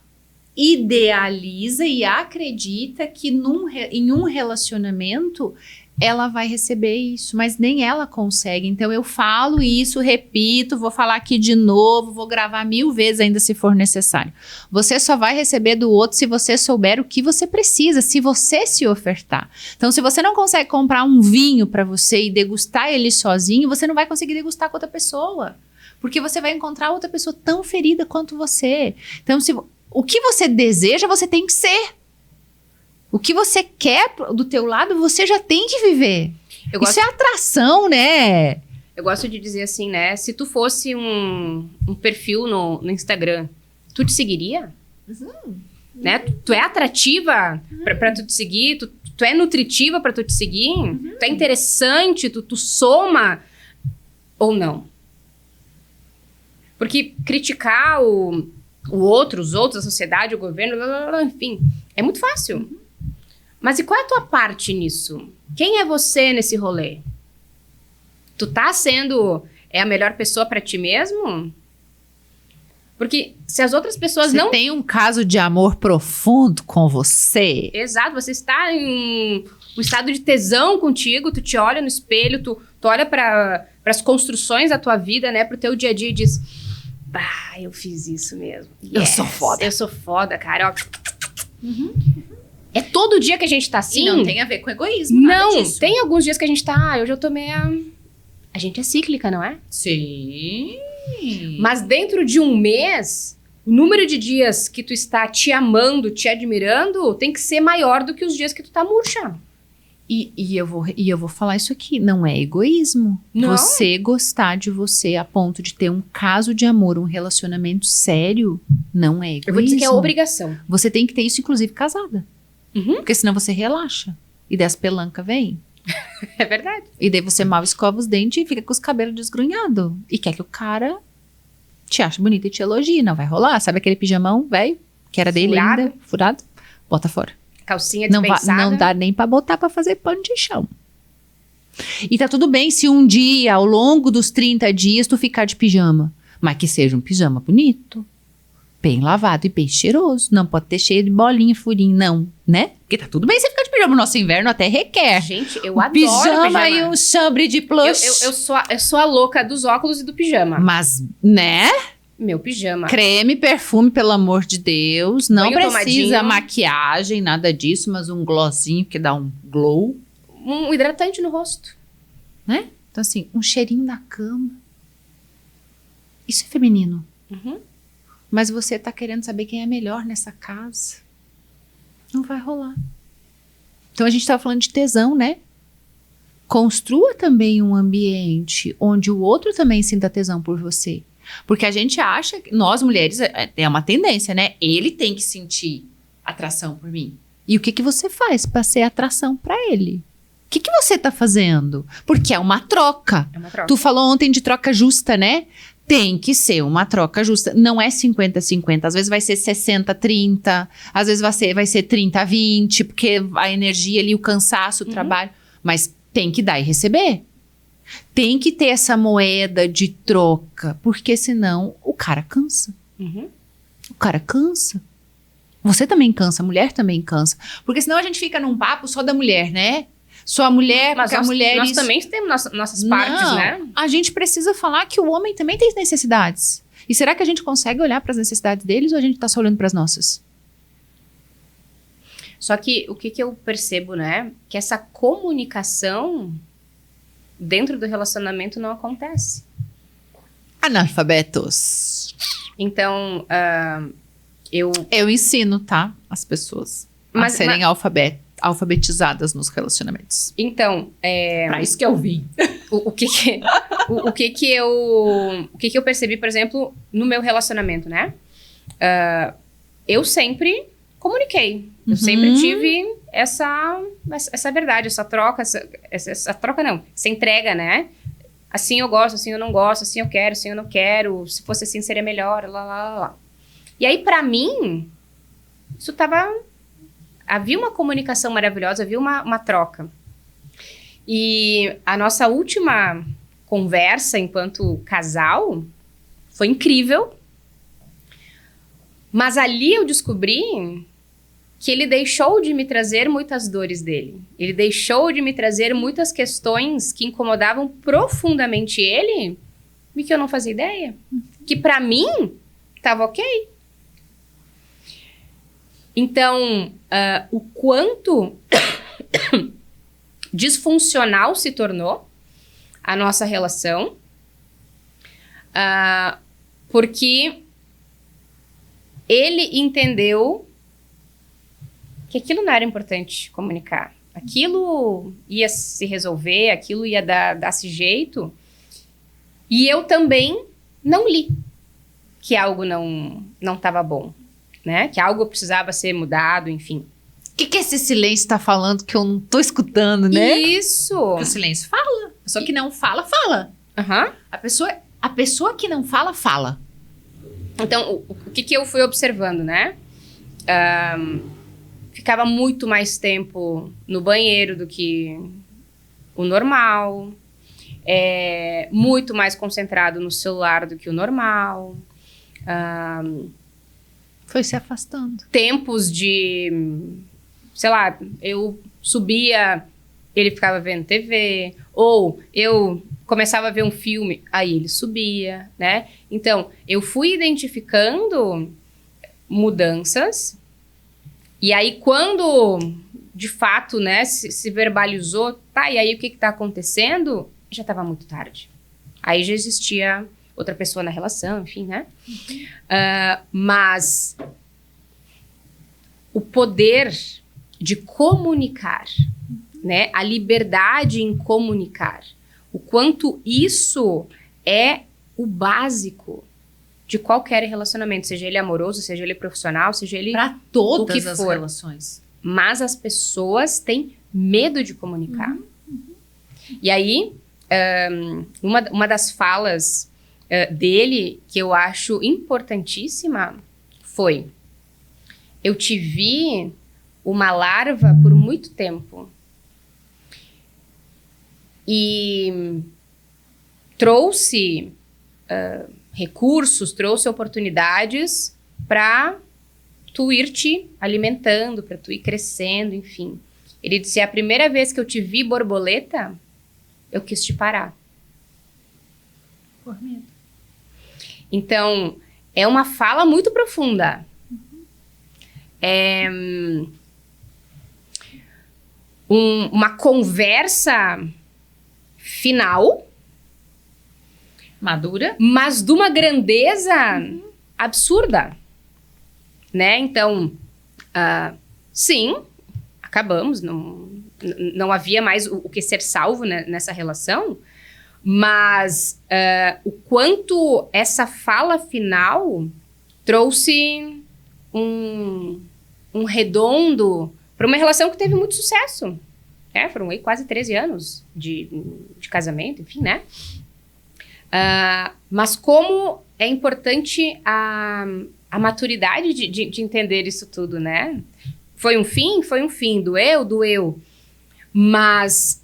idealiza e acredita que em um relacionamento ela vai receber isso, mas nem ela consegue. Então eu falo isso, repito, vou falar aqui de novo, vou gravar 1000 vezes ainda se for necessário. Você só vai receber do outro se você souber o que você precisa, se você se ofertar. Então se você não consegue comprar um vinho para você e degustar ele sozinho, você não vai conseguir degustar com outra pessoa. Porque você vai encontrar outra pessoa tão ferida quanto você. Então o que você deseja, você tem que ser. O que você quer do teu lado, você já tem que viver. Isso é atração, né? Eu gosto de dizer assim, né? Se tu fosse um perfil no Instagram, tu te seguiria? Né? Tu é atrativa pra tu te seguir? Tu é nutritiva pra tu te seguir? Tu é interessante? Tu soma? Ou não? Porque criticar o outro, os outros, a sociedade, o governo, enfim, é muito fácil. Mas e qual é a tua parte nisso? Quem é você nesse rolê? Tu tá sendo a melhor pessoa pra ti mesmo? Porque se as outras pessoas não... Você tem um caso de amor profundo com você? Exato, você está em um estado de tesão contigo, tu te olha no espelho, tu olha para as construções da tua vida, né, pro teu dia a dia e diz... Bah, eu fiz isso mesmo. Yes, eu sou foda. Eu sou foda, cara. É todo dia que a gente tá assim. E não tem a ver com egoísmo. Não, tem alguns dias que a gente tá. Hoje eu tô meio. A gente é cíclica, não é? Sim. Mas dentro de um mês, o número de dias que tu está te amando, te admirando, tem que ser maior do que os dias que tu tá murcha. E eu vou falar isso aqui, não é egoísmo. Não. Você gostar de você a ponto de ter um caso de amor, um relacionamento sério, não é egoísmo. Eu vou dizer que é obrigação. Você tem que ter isso, inclusive, casada. Porque senão você relaxa. E daí as pelancas vêm. É verdade. E daí você mal escova os dentes e fica com os cabelos desgrunhados. E quer que o cara te ache bonita e te elogie. Não vai rolar. Sabe aquele pijamão, velho, que era dele ainda, furado? Bota fora. Calcinha dispensada. Não dá nem pra botar pra fazer pano de chão. E tá tudo bem se um dia, ao longo dos 30 dias, tu ficar de pijama. Mas que seja um pijama bonito, bem lavado e bem cheiroso. Não pode ter cheio de bolinha, furinho, não, né? Porque tá tudo bem você ficar de pijama. Nosso inverno até requer. Gente, eu adoro pijama e um chambre de plush. Eu sou a louca dos óculos e do pijama. Mas, né? Meu pijama. Creme, perfume, pelo amor de Deus. Não Banho precisa tomadinho. maquiagem, nada disso, mas um glossinho que dá um glow. Um hidratante no rosto. Né? Então, assim, um cheirinho da cama. Isso é feminino. Mas você tá querendo saber quem é melhor nessa casa. Não vai rolar. Então, a gente tava falando de tesão, né? Construa também um ambiente onde o outro também sinta tesão por você. Porque a gente acha, nós mulheres, é uma tendência, né? Ele tem que sentir atração por mim. E o que você faz para ser atração para ele? O que você tá fazendo? Porque é uma troca. É uma troca. Tu falou ontem de troca justa, né? Tem que ser uma troca justa. Não é 50-50. Às vezes vai ser 60-30. Às vezes vai ser 30-20. Porque a energia ali, o cansaço, o trabalho. Mas tem que dar e receber. Tem que ter essa moeda de troca, porque senão o cara cansa. O cara cansa. Você também cansa, a mulher também cansa. Porque senão a gente fica num papo só da mulher, né? Só a mulher, mas porque a mulher... Nós também temos nossas partes, não, né? A gente precisa falar que o homem também tem necessidades. E será que a gente consegue olhar para as necessidades deles ou a gente tá só olhando para as nossas? Só que o que eu percebo, né? Que essa comunicação dentro do relacionamento não acontece. Analfabetos. Então, eu ensino, tá? As pessoas a serem alfabetizadas nos relacionamentos. Então, pra isso que eu vim. O que eu percebi, por exemplo, no meu relacionamento, né? Eu sempre comuniquei. Eu sempre tive essa verdade, essa troca, essa troca não, essa entrega, né? Assim eu gosto, assim eu não gosto, assim eu quero, assim eu não quero, se fosse assim seria melhor, lá. E aí, pra mim, isso havia uma comunicação maravilhosa, havia uma troca. E a nossa última conversa enquanto casal foi incrível, mas ali eu descobri que ele deixou de me trazer muitas dores dele. Ele deixou de me trazer muitas questões que incomodavam profundamente ele e que eu não fazia ideia. Que pra mim, tava ok. Então, o quanto disfuncional se tornou a nossa relação, porque ele entendeu que aquilo não era importante comunicar. Aquilo ia se resolver, aquilo ia dar-se jeito. E eu também não li que algo não estava bom, né? Que algo precisava ser mudado, enfim. O que esse silêncio tá falando que eu não tô escutando, né? Isso! O silêncio fala. A pessoa que não fala, fala. Uhum. A pessoa que não fala, fala. Então, o que eu fui observando, né? Ficava muito mais tempo no banheiro do que o normal. Muito mais concentrado no celular do que o normal. Foi se afastando. Tempos de... Sei lá, eu subia, ele ficava vendo TV. Ou eu começava a ver um filme, aí ele subia, né? Então, eu fui identificando mudanças. E aí, quando, de fato, né, se verbalizou, tá, e aí o que tá acontecendo? Já estava muito tarde. Aí já existia outra pessoa na relação, enfim, né? Mas o poder de comunicar, né? A liberdade em comunicar. O quanto isso é o básico de qualquer relacionamento, seja ele amoroso, seja ele profissional, seja ele para todas o que as for. relações. Mas as pessoas têm medo de comunicar. E aí, uma das falas dele, que eu acho importantíssima, foi: eu te vi uma larva por muito tempo. E trouxe recursos, trouxe oportunidades para tu ir te alimentando, para tu ir crescendo, enfim. Ele disse: a primeira vez que eu te vi borboleta, eu quis te parar. Por medo. Então, é uma fala muito profunda. É uma conversa final, madura, mas de uma grandeza absurda, né? Então, sim, acabamos, não havia mais o que ser salvo, né, nessa relação, mas o quanto essa fala final trouxe um redondo para uma relação que teve muito sucesso. Foram aí quase 13 anos de casamento, enfim, né? Mas como é importante a maturidade de entender isso tudo, né? Foi um fim, doeu. Mas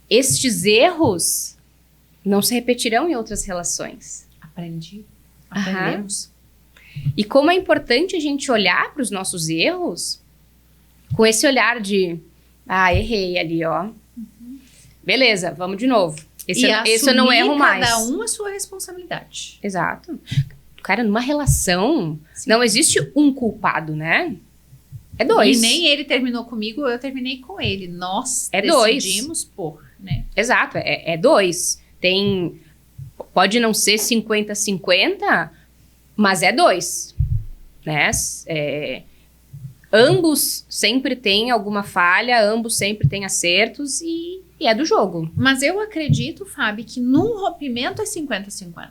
estes erros não se repetirão em outras relações. Aprendemos. E como é importante a gente olhar para os nossos erros com esse olhar de, errei ali, ó. Beleza, vamos de novo. Esse eu não erro mais. Cada um a sua responsabilidade. Exato. Cara, numa relação, não existe um culpado, né? É dois. E nem ele terminou comigo, eu terminei com ele. Nós decidimos por, né? Exato, é dois. Pode não ser 50-50, mas é dois, né? Ambos sempre têm alguma falha, ambos sempre têm acertos e é do jogo. Mas eu acredito, Fábio, que num rompimento é 50-50.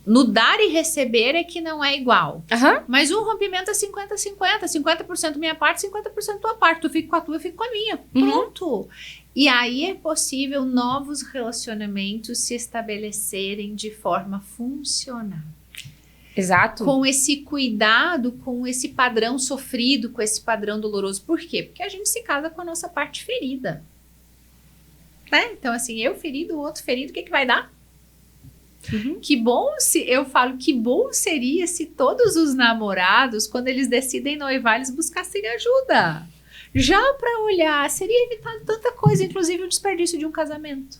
No dar e receber é que não é igual. Mas um rompimento é 50-50. 50% minha parte, 50% tua parte. Tu fica com a tua, eu fico com a minha. Pronto. E aí é possível novos relacionamentos se estabelecerem de forma funcional. Exato. Com esse cuidado, com esse padrão sofrido, com esse padrão doloroso. Por quê? Porque a gente se casa com a nossa parte ferida. Né? Então, assim, eu ferido, o outro ferido, o que vai dar? Eu falo, que bom seria se todos os namorados, quando eles decidem noivar, eles buscassem ajuda. Já para olhar, seria evitado tanta coisa, inclusive o desperdício de um casamento.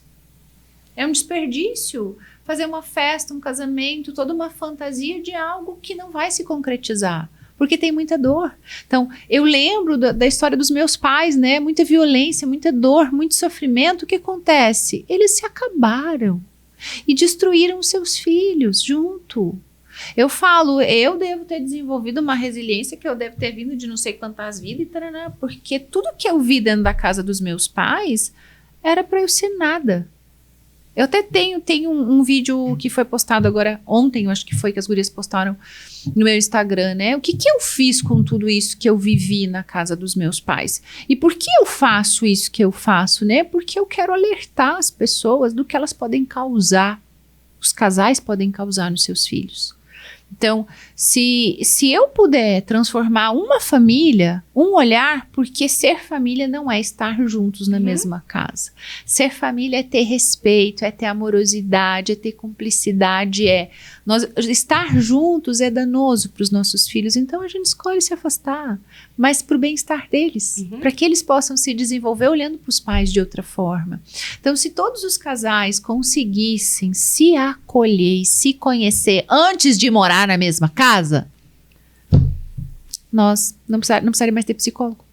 É um desperdício fazer uma festa, um casamento, toda uma fantasia de algo que não vai se concretizar, porque tem muita dor. Então, eu lembro da história dos meus pais, né? Muita violência, muita dor, muito sofrimento. O que acontece? Eles se acabaram e destruíram seus filhos junto. Eu falo, eu devo ter desenvolvido uma resiliência que eu devo ter vindo de não sei quantas vidas e taraná, porque tudo que eu vi dentro da casa dos meus pais era para eu ser nada. Eu até tenho um vídeo que foi postado agora ontem, eu acho que foi que as gurias postaram no meu Instagram, né? O que eu fiz com tudo isso que eu vivi na casa dos meus pais? E por que eu faço isso que eu faço, né? Porque eu quero alertar as pessoas do que elas podem causar, os casais podem causar nos seus filhos. Então, se eu puder transformar uma família, um olhar, porque ser família não é estar juntos na mesma casa. Ser família é ter respeito, é ter amorosidade, é ter cumplicidade, estar juntos é danoso para os nossos filhos, então a gente escolhe se afastar, mas para o bem-estar deles, para que eles possam se desenvolver olhando para os pais de outra forma. Então, se todos os casais conseguissem se acolher e se conhecer antes de morar na mesma casa, nós não precisaria mais ter psicólogo.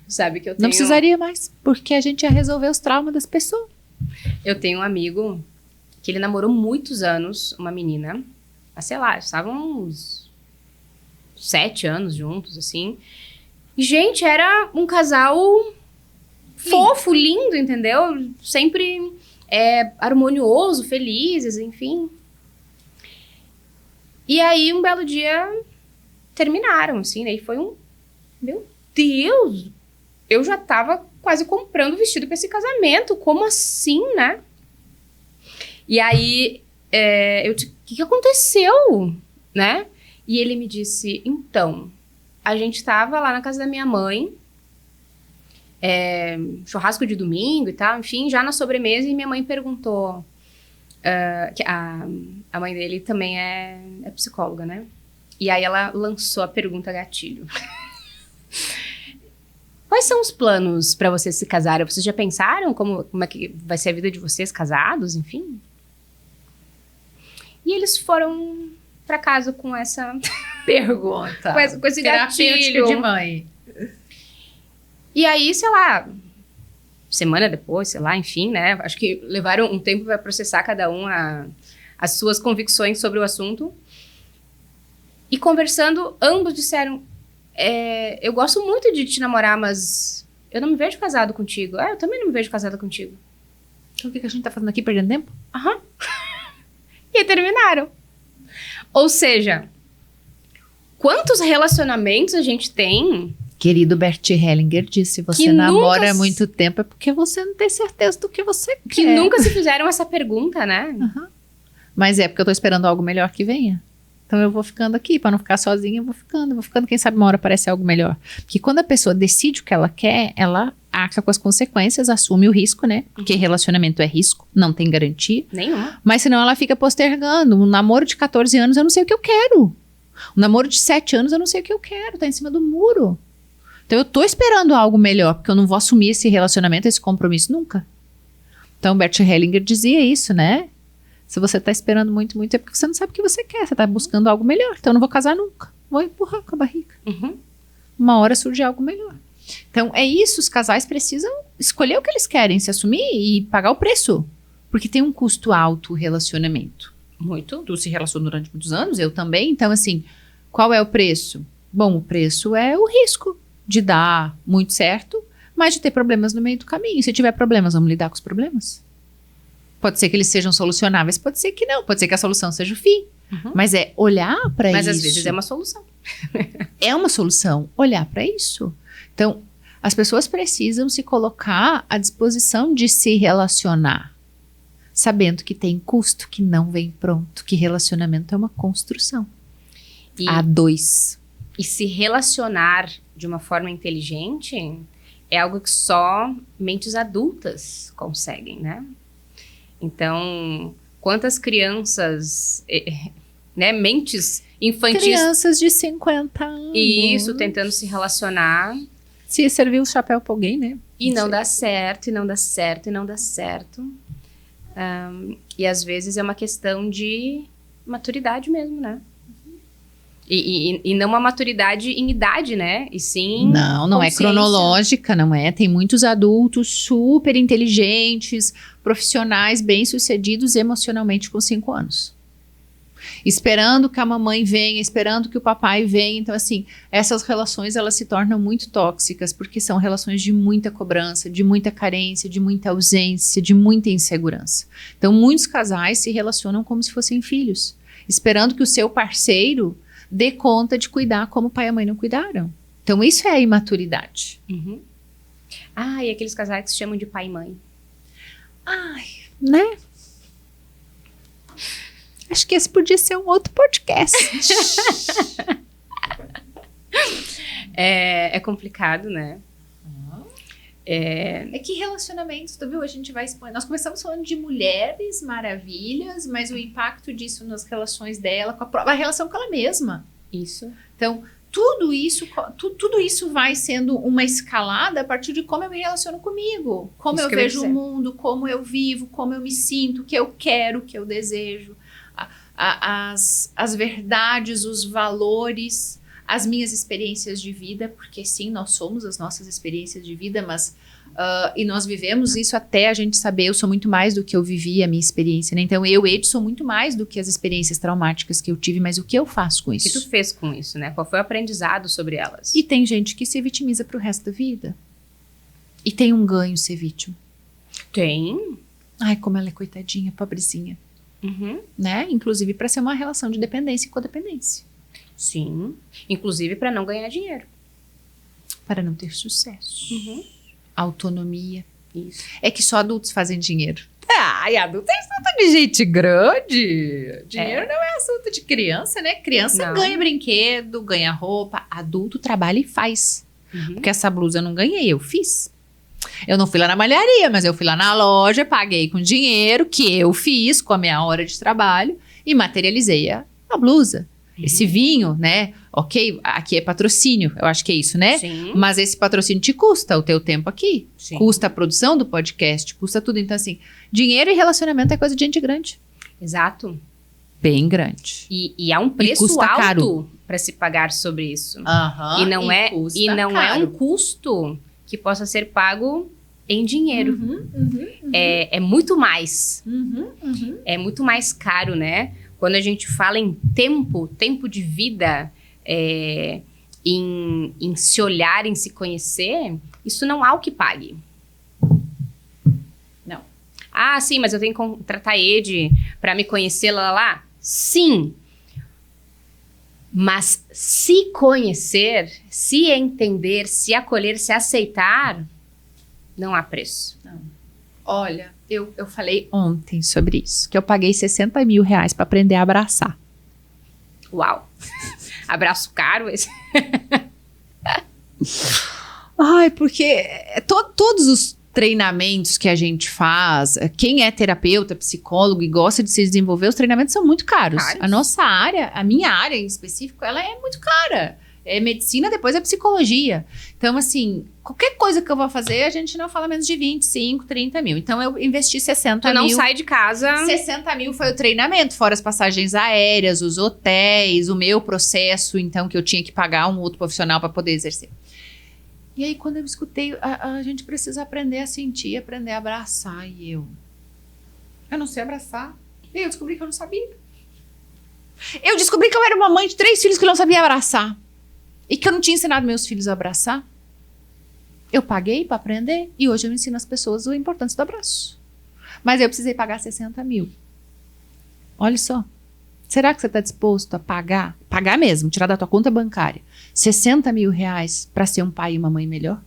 Sabe que eu tenho... Não precisaria mais, porque a gente ia resolver os traumas das pessoas. Eu tenho um amigo que ele namorou muitos anos uma menina, sei lá, estavam uns 7 anos juntos, assim. E, gente, era um casal fofo, lindo, entendeu? Sempre harmonioso, felizes, enfim. E aí, um belo dia, terminaram, assim, né? E foi meu Deus! Eu já tava quase comprando vestido pra esse casamento. Como assim, né? E aí, eu disse, o que aconteceu, né? E ele me disse, então, a gente tava lá na casa da minha mãe, churrasco de domingo e tal, enfim, já na sobremesa, e minha mãe perguntou, que a mãe dele também é psicóloga, né? E aí ela lançou a pergunta gatilho. Quais são os planos para vocês se casarem? Vocês já pensaram como é que vai ser a vida de vocês casados, enfim? E eles foram para casa com essa pergunta, com esse gatilho de mãe. E aí, sei lá, semana depois, sei lá, enfim, né? Acho que levaram um tempo para processar cada um as suas convicções sobre o assunto. E conversando, ambos disseram, eu gosto muito de te namorar, mas eu não me vejo casado contigo. Eu também não me vejo casada contigo. Então o que a gente tá fazendo aqui, perdendo tempo? Aham. E aí terminaram. Ou seja, quantos relacionamentos a gente tem... Querido Bert Hellinger disse, você namora há muito tempo é porque você não tem certeza do que você quer. Que nunca se fizeram essa pergunta, né? Uhum. Mas é porque eu tô esperando algo melhor que venha. Então eu vou ficando aqui, para não ficar sozinha, eu vou ficando, quem sabe uma hora aparece algo melhor. Porque quando a pessoa decide o que ela quer, ela arca com as consequências, assume o risco, né? Porque relacionamento é risco, não tem garantia. Nenhuma. Mas senão ela fica postergando. Um namoro de 14 anos, eu não sei o que eu quero. Um namoro de 7 anos, eu não sei o que eu quero. Tá em cima do muro. Então eu tô esperando algo melhor, porque eu não vou assumir esse relacionamento, esse compromisso nunca. Então Bert Hellinger dizia isso, né? Se você tá esperando muito, muito, é porque você não sabe o que você quer. Você tá buscando algo melhor. Então eu não vou casar nunca. Vou empurrar com a barriga. Uhum. Uma hora surge algo melhor. Então é isso, os casais precisam escolher o que eles querem, se assumir e pagar o preço. Porque tem um custo alto o relacionamento. Muito. Tu se relaciona durante muitos anos, eu também. Então assim, qual é o preço? Bom, o preço é o risco de dar muito certo, mas de ter problemas no meio do caminho. Se tiver problemas, vamos lidar com os problemas. Pode ser que eles sejam solucionáveis, pode ser que não. Pode ser que a solução seja o fim. Uhum. Mas é olhar para isso. Mas às vezes é uma solução. É uma solução, olhar para isso. Então, as pessoas precisam se colocar à disposição de se relacionar, sabendo que tem custo, que não vem pronto, que relacionamento é uma construção. A dois. E se relacionar de uma forma inteligente é algo que só mentes adultas conseguem, né? Então, Quantas crianças, né, mentes infantis... Crianças de 50 anos. Isso, tentando se relacionar. Se servir o chapéu pra alguém, né? E não dá certo, e não dá certo, e não dá certo. E às vezes é uma questão de maturidade mesmo, né? E não uma maturidade em idade, né? E sim Não é cronológica, não é? Tem muitos adultos super inteligentes, profissionais bem-sucedidos emocionalmente com 5 anos. Esperando que a mamãe venha, esperando que o papai venha. Então, assim, essas relações, elas se tornam muito tóxicas, porque são relações de muita cobrança, de muita carência, de muita ausência, de muita insegurança. Então, muitos casais se relacionam como se fossem filhos, esperando que o seu parceiro dê conta de cuidar como o pai e a mãe não cuidaram. Então, isso é a imaturidade. Uhum. E aqueles casais que se chamam de pai e mãe. Né? Acho que esse podia ser um outro podcast. É complicado, né? É que relacionamentos, tu viu? A gente vai expor. Nós começamos falando de mulheres maravilhas, mas o impacto disso nas relações dela, com a relação com ela mesma. Isso. Então, tudo isso vai sendo uma escalada a partir de como eu me relaciono comigo, como eu vejo o mundo, como eu vivo, como eu me sinto, o que eu quero, o que eu desejo, as verdades, os valores, as minhas experiências de vida, porque sim, nós somos as nossas experiências de vida, mas e nós vivemos isso até a gente saber, eu sou muito mais do que eu vivi, a minha experiência, né? Então eu, Ed, sou muito mais do que as experiências traumáticas que eu tive, mas o que eu faço com isso? O que tu fez com isso, né? Qual foi o aprendizado sobre elas? E tem gente que se vitimiza pro resto da vida. E tem um ganho ser vítima. Tem. Ai, como ela é coitadinha, pobrezinha. Uhum. Né? Inclusive para ser uma relação de dependência e codependência. Sim. Inclusive para não ganhar dinheiro. Para não ter sucesso. Uhum. Autonomia. Isso. É que só adultos fazem dinheiro. E adulto é assunto de gente grande. Dinheiro não é assunto de criança, né? Criança ganha brinquedo, ganha roupa. Adulto trabalha e faz. Uhum. Porque essa blusa eu não ganhei, eu fiz. Eu não fui lá na malharia, mas eu fui lá na loja, paguei com dinheiro que eu fiz com a minha hora de trabalho e materializei a blusa. Uhum. Esse vinho, né? Ok, aqui é patrocínio, eu acho que é isso, né? Sim. Mas esse patrocínio te custa o teu tempo aqui. Sim. Custa a produção do podcast, custa tudo. Então, assim, dinheiro e relacionamento é coisa de gente grande. Exato. Bem grande. E há um preço alto para se pagar sobre isso. Uhum. E não é um custo que possa ser pago em dinheiro. É muito mais. É muito mais caro, né? Quando a gente fala em tempo de vida, em se olhar, em se conhecer, isso não há o que pague. Não. Sim, mas eu tenho que contratar Ed para me conhecer, lá. Sim. Mas se conhecer, se entender, se acolher, se aceitar, não há preço. Não. Olha, eu falei ontem sobre isso, que eu paguei 60 mil reais para aprender a abraçar. Uau! Abraço caro esse? Ai, porque todos os treinamentos que a gente faz, quem é terapeuta, psicólogo e gosta de se desenvolver, os treinamentos são muito caros. A nossa área, a minha área em específico, ela é muito cara. É medicina, depois é psicologia. Então, assim, qualquer coisa que eu vou fazer, a gente não fala menos de 25, 30 mil. Então, eu investi 60 mil. Tu não sai de casa. 60 mil foi o treinamento, fora as passagens aéreas, os hotéis, o meu processo, então, que eu tinha que pagar um outro profissional para poder exercer. E aí, quando eu escutei, a gente precisa aprender a sentir, aprender a abraçar. E eu não sei abraçar. E eu descobri que eu não sabia. Eu descobri que eu era uma mãe de 3 filhos que não sabia abraçar. E que eu não tinha ensinado meus filhos a abraçar. Eu paguei para aprender e hoje eu ensino as pessoas a importância do abraço. Mas eu precisei pagar 60 mil. Olha só. Será que você está disposto a pagar mesmo, tirar da tua conta bancária, 60 mil reais para ser um pai e uma mãe melhor?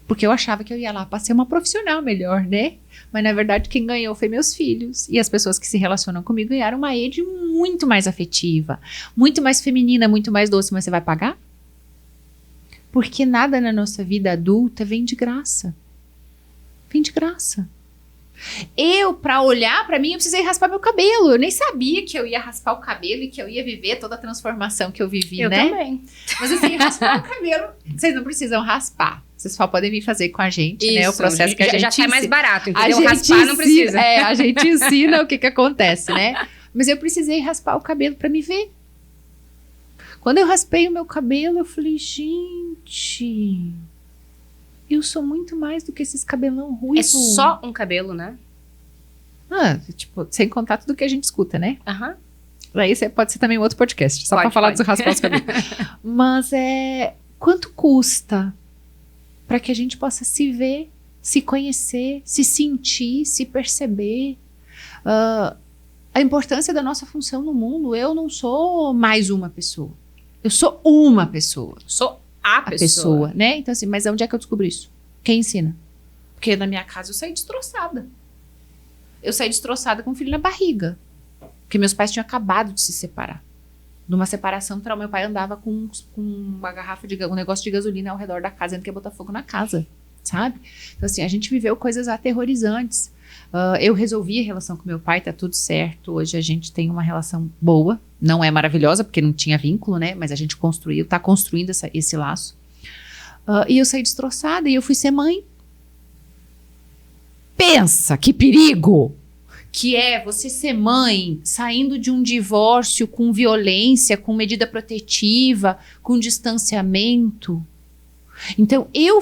Porque eu achava que eu ia lá para ser uma profissional melhor, né? Mas na verdade quem ganhou foi meus filhos. E as pessoas que se relacionam comigo ganharam uma Ed muito mais afetiva, muito mais feminina, muito mais doce. Mas você vai pagar? Porque nada na nossa vida adulta vem de graça. Vem de graça. Pra olhar pra mim, eu precisei raspar meu cabelo. Eu nem sabia que eu ia raspar o cabelo e que eu ia viver toda a transformação que eu vivi, eu né? Eu também. Mas assim, raspar o cabelo, vocês não precisam raspar. Vocês só podem vir fazer com a gente, isso, né? O processo que a gente já sai mais barato, entendeu? Raspar ensina, não precisa. A gente ensina o que acontece, né? Mas eu precisei raspar o cabelo pra me ver. Quando eu raspei o meu cabelo, eu falei, gente, eu sou muito mais do que esses cabelão ruivo. É só um cabelo, né? Tipo, sem contar tudo que a gente escuta, né? Aham. Aí pode ser também um outro podcast, só pra falar de raspar os cabelos. Mas quanto custa para que a gente possa se ver, se conhecer, se sentir, se perceber? A importância da nossa função no mundo. Eu não sou mais uma pessoa. Eu sou uma pessoa. Sou a pessoa, né? Então assim, mas onde é que eu descobri isso? Quem ensina? Porque na minha casa eu saí destroçada. Eu saí destroçada com um filho na barriga. Porque meus pais tinham acabado de se separar. Numa separação, meu pai andava com uma garrafa um negócio de gasolina ao redor da casa, dizendo que ia botar fogo na casa, sabe? Então assim, a gente viveu coisas aterrorizantes. Eu resolvi a relação com meu pai, tá tudo certo. Hoje a gente tem uma relação boa. Não é maravilhosa, porque não tinha vínculo, né? Mas a gente tá construindo esse laço. E eu saí destroçada e eu fui ser mãe. Pensa, que perigo! Que é você ser mãe, saindo de um divórcio com violência, com medida protetiva, com distanciamento. Então, eu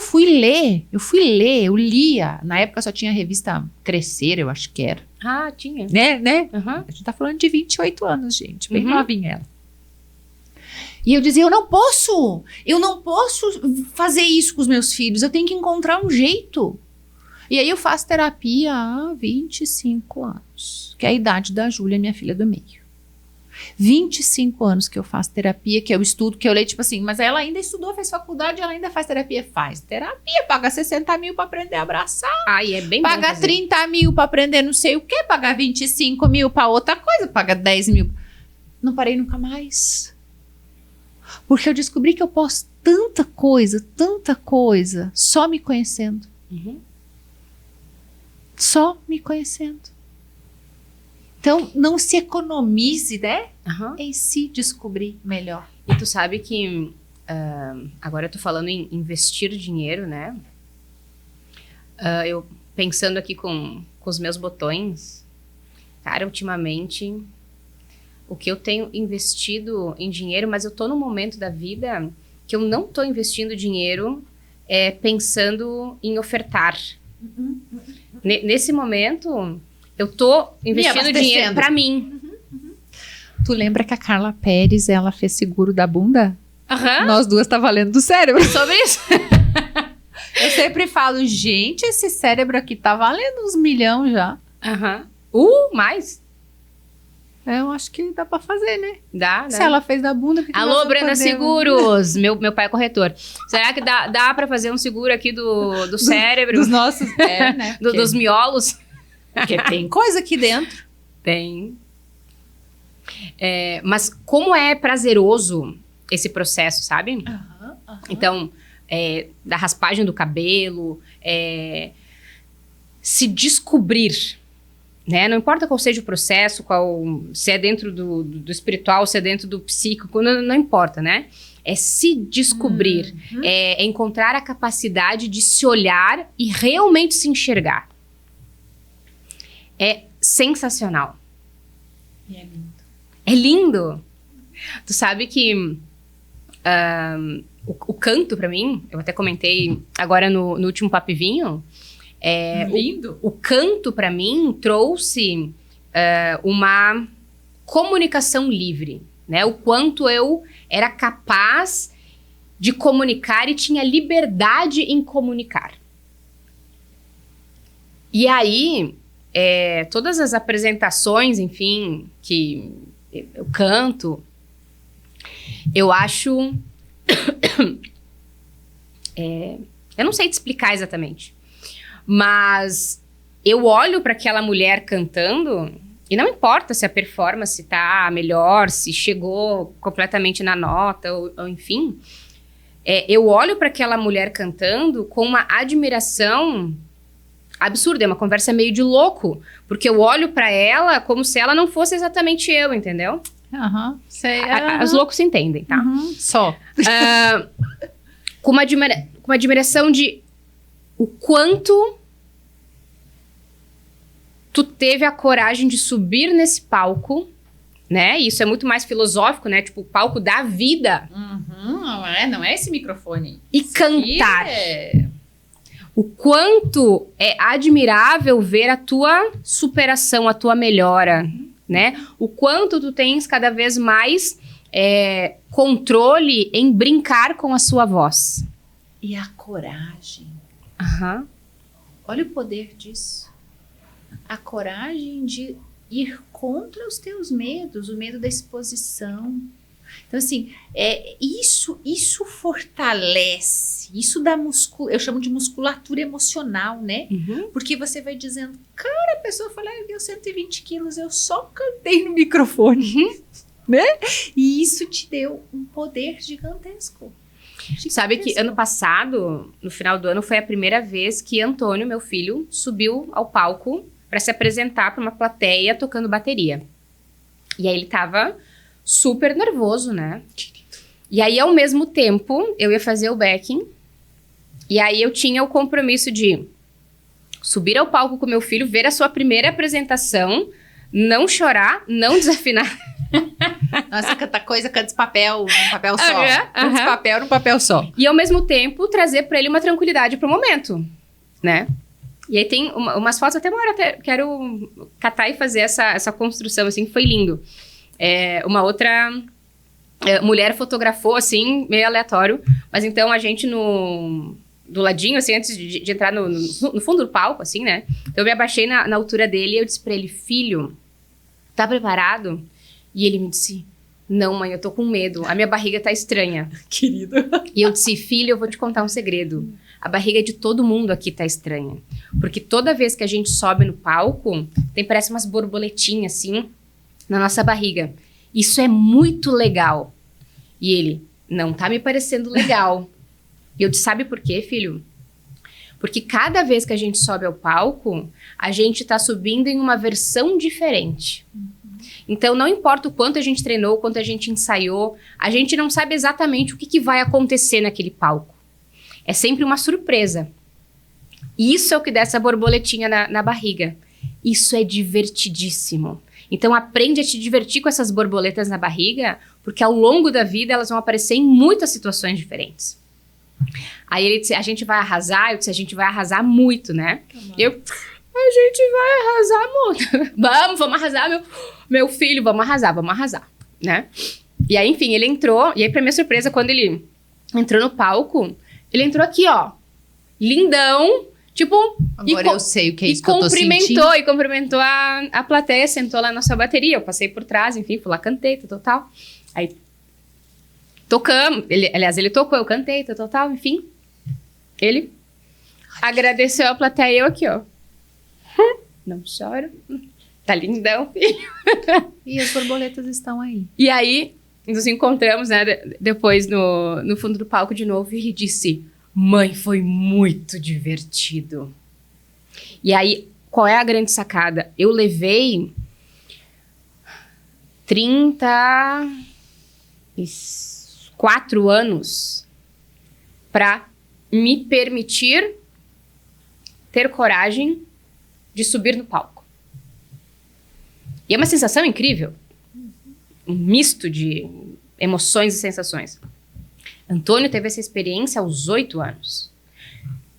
lia. Na época só tinha a revista Crescer, eu acho que era. Tinha. Né? Uhum. A gente tá falando de 28 anos, gente. Bem novinha ela. E eu dizia, eu não posso fazer isso com os meus filhos, eu tenho que encontrar um jeito. E aí eu faço terapia há 25 anos, que é a idade da Júlia, minha filha do meio. 25 anos que eu faço terapia, que eu estudo, que eu leio, tipo assim, mas ela ainda estudou, fez faculdade, ela ainda faz terapia. Faz terapia, paga 60 mil pra aprender a abraçar. É bem paga 30 mil pra aprender não sei o quê, paga 25 mil pra outra coisa, paga 10 mil. Não parei nunca mais. Porque eu descobri que eu posso tanta coisa, só me conhecendo. Uhum. Só me conhecendo. Então, não se economize, né? Em se descobrir melhor. E tu sabe que agora eu tô falando em investir dinheiro, né? Eu pensando aqui com os meus botões, cara, ultimamente o que eu tenho investido em dinheiro, mas eu tô num momento da vida que eu não tô investindo dinheiro pensando em ofertar. Nesse momento, eu tô investindo dinheiro pra mim. Tu lembra que a Carla Pérez, ela fez seguro da bunda? Nós duas tá valendo do cérebro. Sobre isso? Eu sempre falo, gente, esse cérebro aqui tá valendo uns milhões já. Mais? Eu acho que dá pra fazer, né? Dá. Se ela fez da bunda... Alô, Brenda Seguros! Meu pai é corretor. Será que dá pra fazer um seguro aqui do cérebro? Dos nossos... né? Dos miolos? Porque tem coisa aqui dentro. Tem. Mas como é prazeroso esse processo, sabe? Então, da raspagem do cabelo, se descobrir... Né? Não importa qual seja o processo, se é dentro do espiritual, se é dentro do psíquico, não importa, né? É se descobrir, é encontrar a capacidade de se olhar e realmente se enxergar. É sensacional. E é lindo. É lindo. Tu sabe que o canto, pra mim, eu até comentei agora no último Papo e Vinho, lindo. O canto, para mim, trouxe uma comunicação livre, né? O quanto eu era capaz de comunicar e tinha liberdade em comunicar. E aí, todas as apresentações, enfim, que eu canto, eu acho... eu não sei te explicar exatamente. Mas eu olho para aquela mulher cantando e não importa se a performance tá melhor, se chegou completamente na nota, ou enfim. Eu olho para aquela mulher cantando com uma admiração absurdo, é uma conversa meio de louco. Porque eu olho pra ela como se ela não fosse exatamente eu, entendeu? Os loucos se entendem, tá? Só. Com uma admiração de o quanto tu teve a coragem de subir nesse palco, né? Isso é muito mais filosófico, né? Tipo, o palco da vida. Não é esse microfone. E isso cantar. O quanto é admirável ver a tua superação, a tua melhora, né? O quanto tu tens cada vez mais controle em brincar com a sua voz. E a coragem. Olha o poder disso. A coragem de ir contra os teus medos, o medo da exposição. Então, assim, isso fortalece, isso dá eu chamo de musculatura emocional, né? Porque você vai dizendo, cara, a pessoa fala, eu vi 120 quilos, eu só cantei no microfone, né? E isso te deu um poder gigantesco. Sabe que ano passado, no final do ano, foi a primeira vez que Antônio, meu filho, subiu ao palco para se apresentar para uma plateia tocando bateria. E aí ele tava super nervoso, né? E aí, ao mesmo tempo, eu ia fazer o backing. E aí eu tinha o compromisso de subir ao palco com meu filho, ver a sua primeira apresentação, não chorar, não desafinar. Nossa, canta coisa, canta esse papel num papel só. Canta esse papel num papel só. E ao mesmo tempo, trazer pra ele uma tranquilidade pro momento, né? E aí tem umas fotos, até uma hora quero catar e fazer essa construção, assim, que foi lindo. Uma outra mulher fotografou, assim, meio aleatório. Mas então a gente do ladinho, assim, antes de entrar no fundo do palco, assim, né? Então eu me abaixei na altura dele e eu disse pra ele, filho, tá preparado? E ele me disse, não, mãe, eu tô com medo. A minha barriga tá estranha. Querido. E eu disse, filho, eu vou te contar um segredo. A barriga de todo mundo aqui tá estranha. Porque toda vez que a gente sobe no palco, parece umas borboletinhas, assim, na nossa barriga. Isso é muito legal. E ele, não tá me parecendo legal. E eu disse, sabe por quê, filho? Porque cada vez que a gente sobe ao palco, a gente tá subindo em uma versão diferente. Então, não importa o quanto a gente treinou, o quanto a gente ensaiou, a gente não sabe exatamente o que vai acontecer naquele palco. É sempre uma surpresa. Isso é o que dá essa borboletinha na barriga. Isso é divertidíssimo. Então, aprende a te divertir com essas borboletas na barriga, porque ao longo da vida elas vão aparecer em muitas situações diferentes. Aí ele disse, a gente vai arrasar? Eu disse, a gente vai arrasar muito, né? A gente vai arrasar muito. Vamos arrasar, meu filho, vamos arrasar, né? E aí, enfim, ele entrou, e aí pra minha surpresa, quando ele entrou no palco, ele entrou aqui, ó, lindão, tipo... Agora eu sei o que é isso que eu tô sentindo. E cumprimentou a plateia, sentou lá na sua bateria, eu passei por trás, enfim, fui lá, cantei, tal. Aí, tocamos, ele tocou, eu cantei, tal, enfim. Ele agradeceu a plateia, eu aqui, ó. Não choro. Tá lindão, filho. E as borboletas estão aí. E aí, nos encontramos, né, depois no fundo do palco de novo, e ele disse, mãe, foi muito divertido. E aí, qual é a grande sacada? Eu levei 34 anos pra me permitir ter coragem de subir no palco. E é uma sensação incrível. Um misto de emoções e sensações. Antônio teve essa experiência aos 8 anos.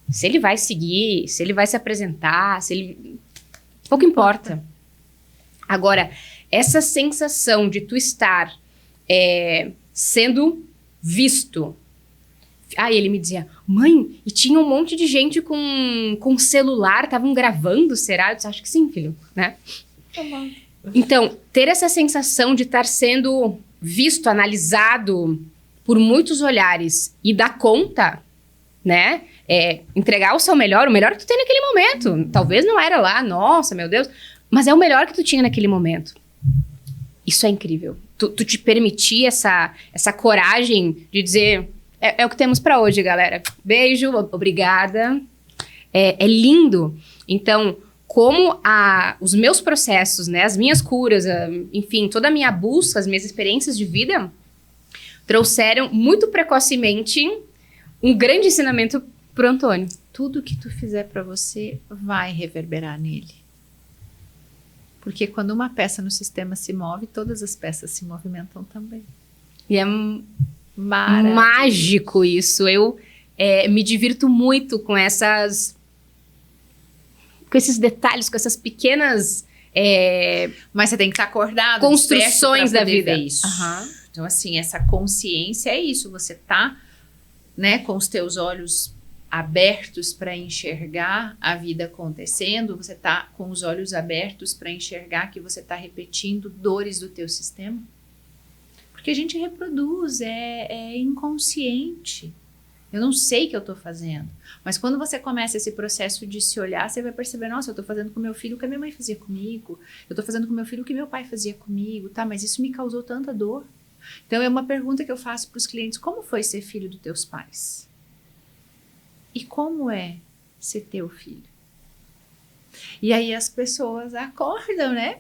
Se ele vai seguir, se ele vai se apresentar, pouco importa. Agora, essa sensação de tu estar sendo visto. Aí ele me dizia, mãe, e tinha um monte de gente com celular, estavam gravando, será? Eu disse, acho que sim, filho, né? Tá bom. Então, ter essa sensação de estar sendo visto, analisado por muitos olhares e dar conta, né? Entregar o seu melhor, o melhor que tu tem naquele momento. Talvez não era lá, nossa, meu Deus, mas é o melhor que tu tinha naquele momento. Isso é incrível. Tu te permitir essa coragem de dizer... É o que temos pra hoje, galera. Beijo, obrigada. é lindo. Então, como os meus processos, né, as minhas curas, enfim, toda a minha busca, as minhas experiências de vida, trouxeram muito precocemente um grande ensinamento pro Antônio. Tudo que tu fizer para você vai reverberar nele. Porque quando uma peça no sistema se move, todas as peças se movimentam também. E é mágico isso. Eu me divirto muito com esses detalhes, com essas pequenas mas você tem que estar acordado, construções da vida. Isso. Então, assim, essa consciência é isso. Você tá, né, com os teus olhos abertos para enxergar a vida acontecendo. Você tá com os olhos abertos para enxergar que você tá repetindo dores do teu sistema. Porque a gente reproduz, é inconsciente. Eu não sei o que eu estou fazendo. Mas quando você começa esse processo de se olhar, você vai perceber, nossa, eu estou fazendo com meu filho o que a minha mãe fazia comigo. Eu estou fazendo com meu filho o que meu pai fazia comigo. Tá, mas isso me causou tanta dor. Então, é uma pergunta que eu faço para os clientes. Como foi ser filho dos teus pais? E como é ser teu filho? E aí as pessoas acordam, né?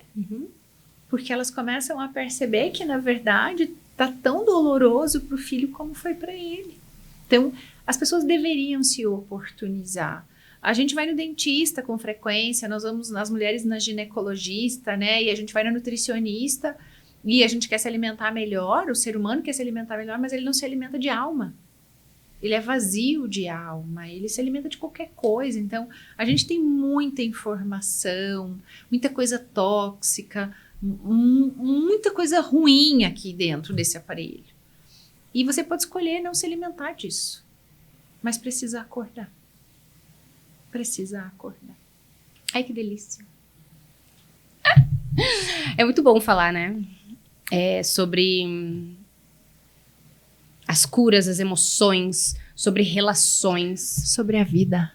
Porque elas começam a perceber que, na verdade, tá tão doloroso para o filho como foi para ele. Então, as pessoas deveriam se oportunizar. A gente vai no dentista com frequência, nós vamos nas mulheres na ginecologista, né? E a gente vai na nutricionista e a gente quer se alimentar melhor, o ser humano quer se alimentar melhor, mas ele não se alimenta de alma. Ele é vazio de alma, ele se alimenta de qualquer coisa. Então, a gente tem muita informação, muita coisa tóxica, muita coisa ruim aqui dentro desse aparelho. E você pode escolher não se alimentar disso. Mas precisa acordar. Precisa acordar. Ai, que delícia. É muito bom falar, né? Sobre as curas, as emoções, sobre relações. Sobre a vida.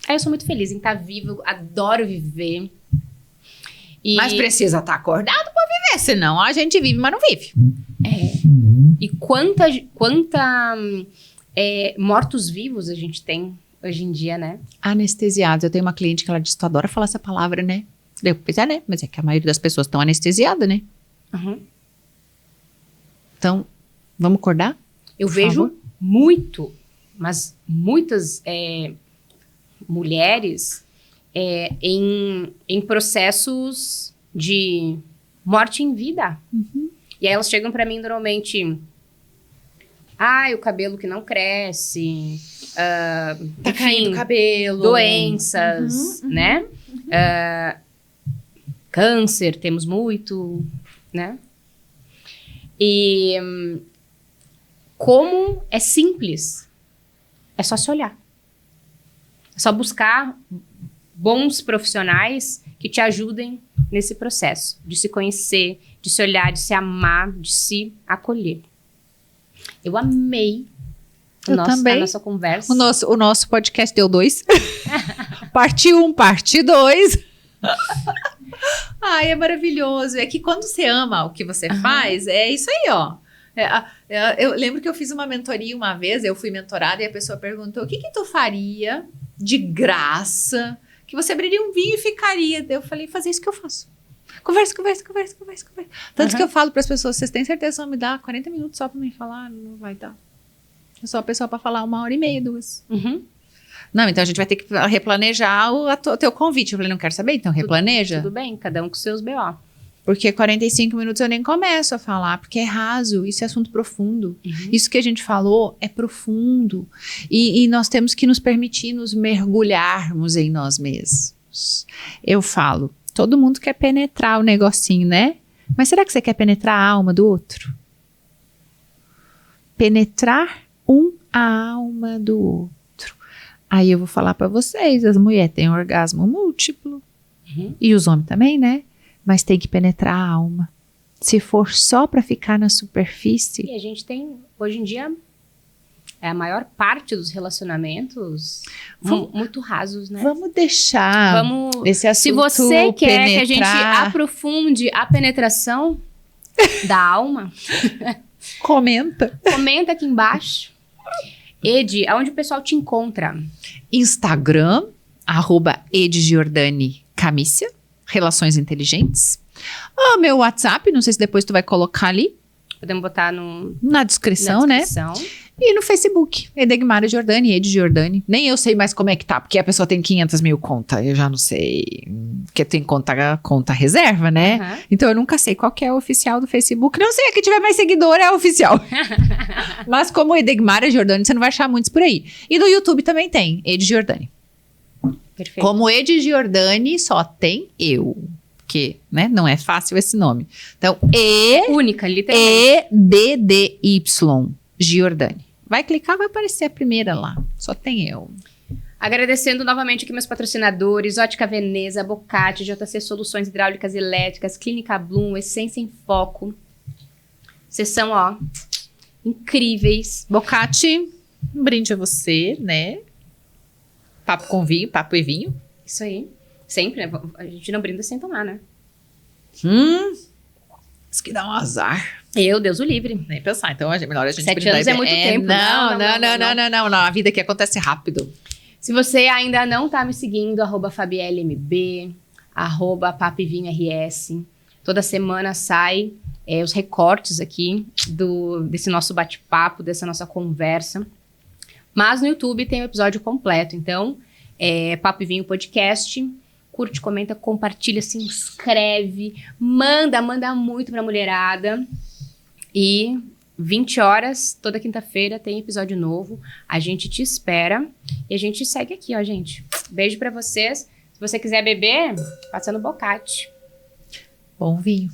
Eu sou muito feliz em estar viva, eu adoro viver. Mas precisa estar acordado para viver, senão a gente vive, mas não vive. E quanta mortos-vivos a gente tem hoje em dia, né? Anestesiados. Eu tenho uma cliente que ela diz, tu adora falar essa palavra, né? Eu pensei, né? Mas é que a maioria das pessoas estão anestesiadas, né? Então, vamos acordar? Eu vejo muitas mulheres em processos de morte em vida. E aí elas chegam pra mim normalmente, o cabelo que não cresce, tá caindo o cabelo, doenças, né? Câncer, temos muito, né? E como é simples, é só se olhar. É só buscar bons profissionais que te ajudem nesse processo de se conhecer, de se olhar, de se amar, de se acolher. Eu amei a nossa conversa. O nosso podcast deu 2. Parte 1, parte 2. Ai, é maravilhoso. É que quando você ama o que você faz, é isso aí, ó. Eu lembro que eu fiz uma mentoria uma vez, eu fui mentorada e a pessoa perguntou, o que tu faria de graça que você abriria um vinho e ficaria? Eu falei, fazer isso que eu faço. Conversa. Tanto que eu falo para as pessoas, vocês têm certeza que vão me dar 40 minutos só para me falar? Não vai dar. Eu sou a pessoa para falar 1h30, 2. Não, então a gente vai ter que replanejar o teu convite. Eu falei, não quero saber, então replaneja. Tudo bem, cada um com seus BO. Porque 45 minutos eu nem começo a falar, porque é raso, isso é assunto profundo. Isso que a gente falou é profundo. E nós temos que nos permitir nos mergulharmos em nós mesmos. Eu falo, todo mundo quer penetrar o negocinho, né? Mas será que você quer penetrar a alma do outro? Penetrar a alma do outro. Aí eu vou falar pra vocês, as mulheres têm orgasmo múltiplo. E os homens também, né? Mas tem que penetrar a alma. Se for só para ficar na superfície... E a gente tem, hoje em dia, a maior parte dos relacionamentos muito rasos, né? Vamos deixar esse assunto. Se você quer que a gente aprofunde a penetração da alma... Comenta aqui embaixo. Edi, aonde o pessoal te encontra? Instagram, @edgiordani_camícia, Relações Inteligentes. Meu WhatsApp, não sei se depois tu vai colocar ali. Podemos botar na descrição, né? E no Facebook, Edegmara Giordani, Ed Giordani. Nem eu sei mais como é que tá, porque a pessoa tem 500 mil contas. Eu já não sei, porque tem conta reserva, né? Uhum. Então eu nunca sei qual que é o oficial do Facebook. Não sei, a que tiver mais seguidor é a oficial. Mas como Edegmara Giordani, você não vai achar muitos por aí. E no YouTube também tem, Ed Giordani. Perfeito. Como Ed Giordani, só tem eu. Porque, né, não é fácil esse nome. Então, única, literalmente. EDDY Giordani. Vai clicar, vai aparecer a primeira lá. Só tem eu. Agradecendo novamente aqui meus patrocinadores, Ótica Veneza, Bocati, JC Soluções Hidráulicas e Elétricas, Clínica Bloom, Essência em Foco. Vocês são, incríveis. Bocati, um brinde a você, né? Papo com vinho, papo e vinho. Isso aí. Sempre, né? A gente não brinda sem tomar, né? Isso que dá um azar. Deus o livre. Nem pensar. Então, melhor a gente 7 anos é muito tempo. Não. A vida aqui acontece rápido. Se você ainda não tá me seguindo, @FabielleMB, @PapoEVinhoRS. Toda semana sai os recortes aqui desse nosso bate-papo, dessa nossa conversa. Mas no YouTube tem o episódio completo. Então, Papo e Vinho Podcast. Curte, comenta, compartilha, se inscreve. Manda muito pra mulherada. E 20 horas, toda quinta-feira, tem episódio novo. A gente te espera. E a gente segue aqui, gente. Beijo pra vocês. Se você quiser beber, passa no Bocati. Bom vinho.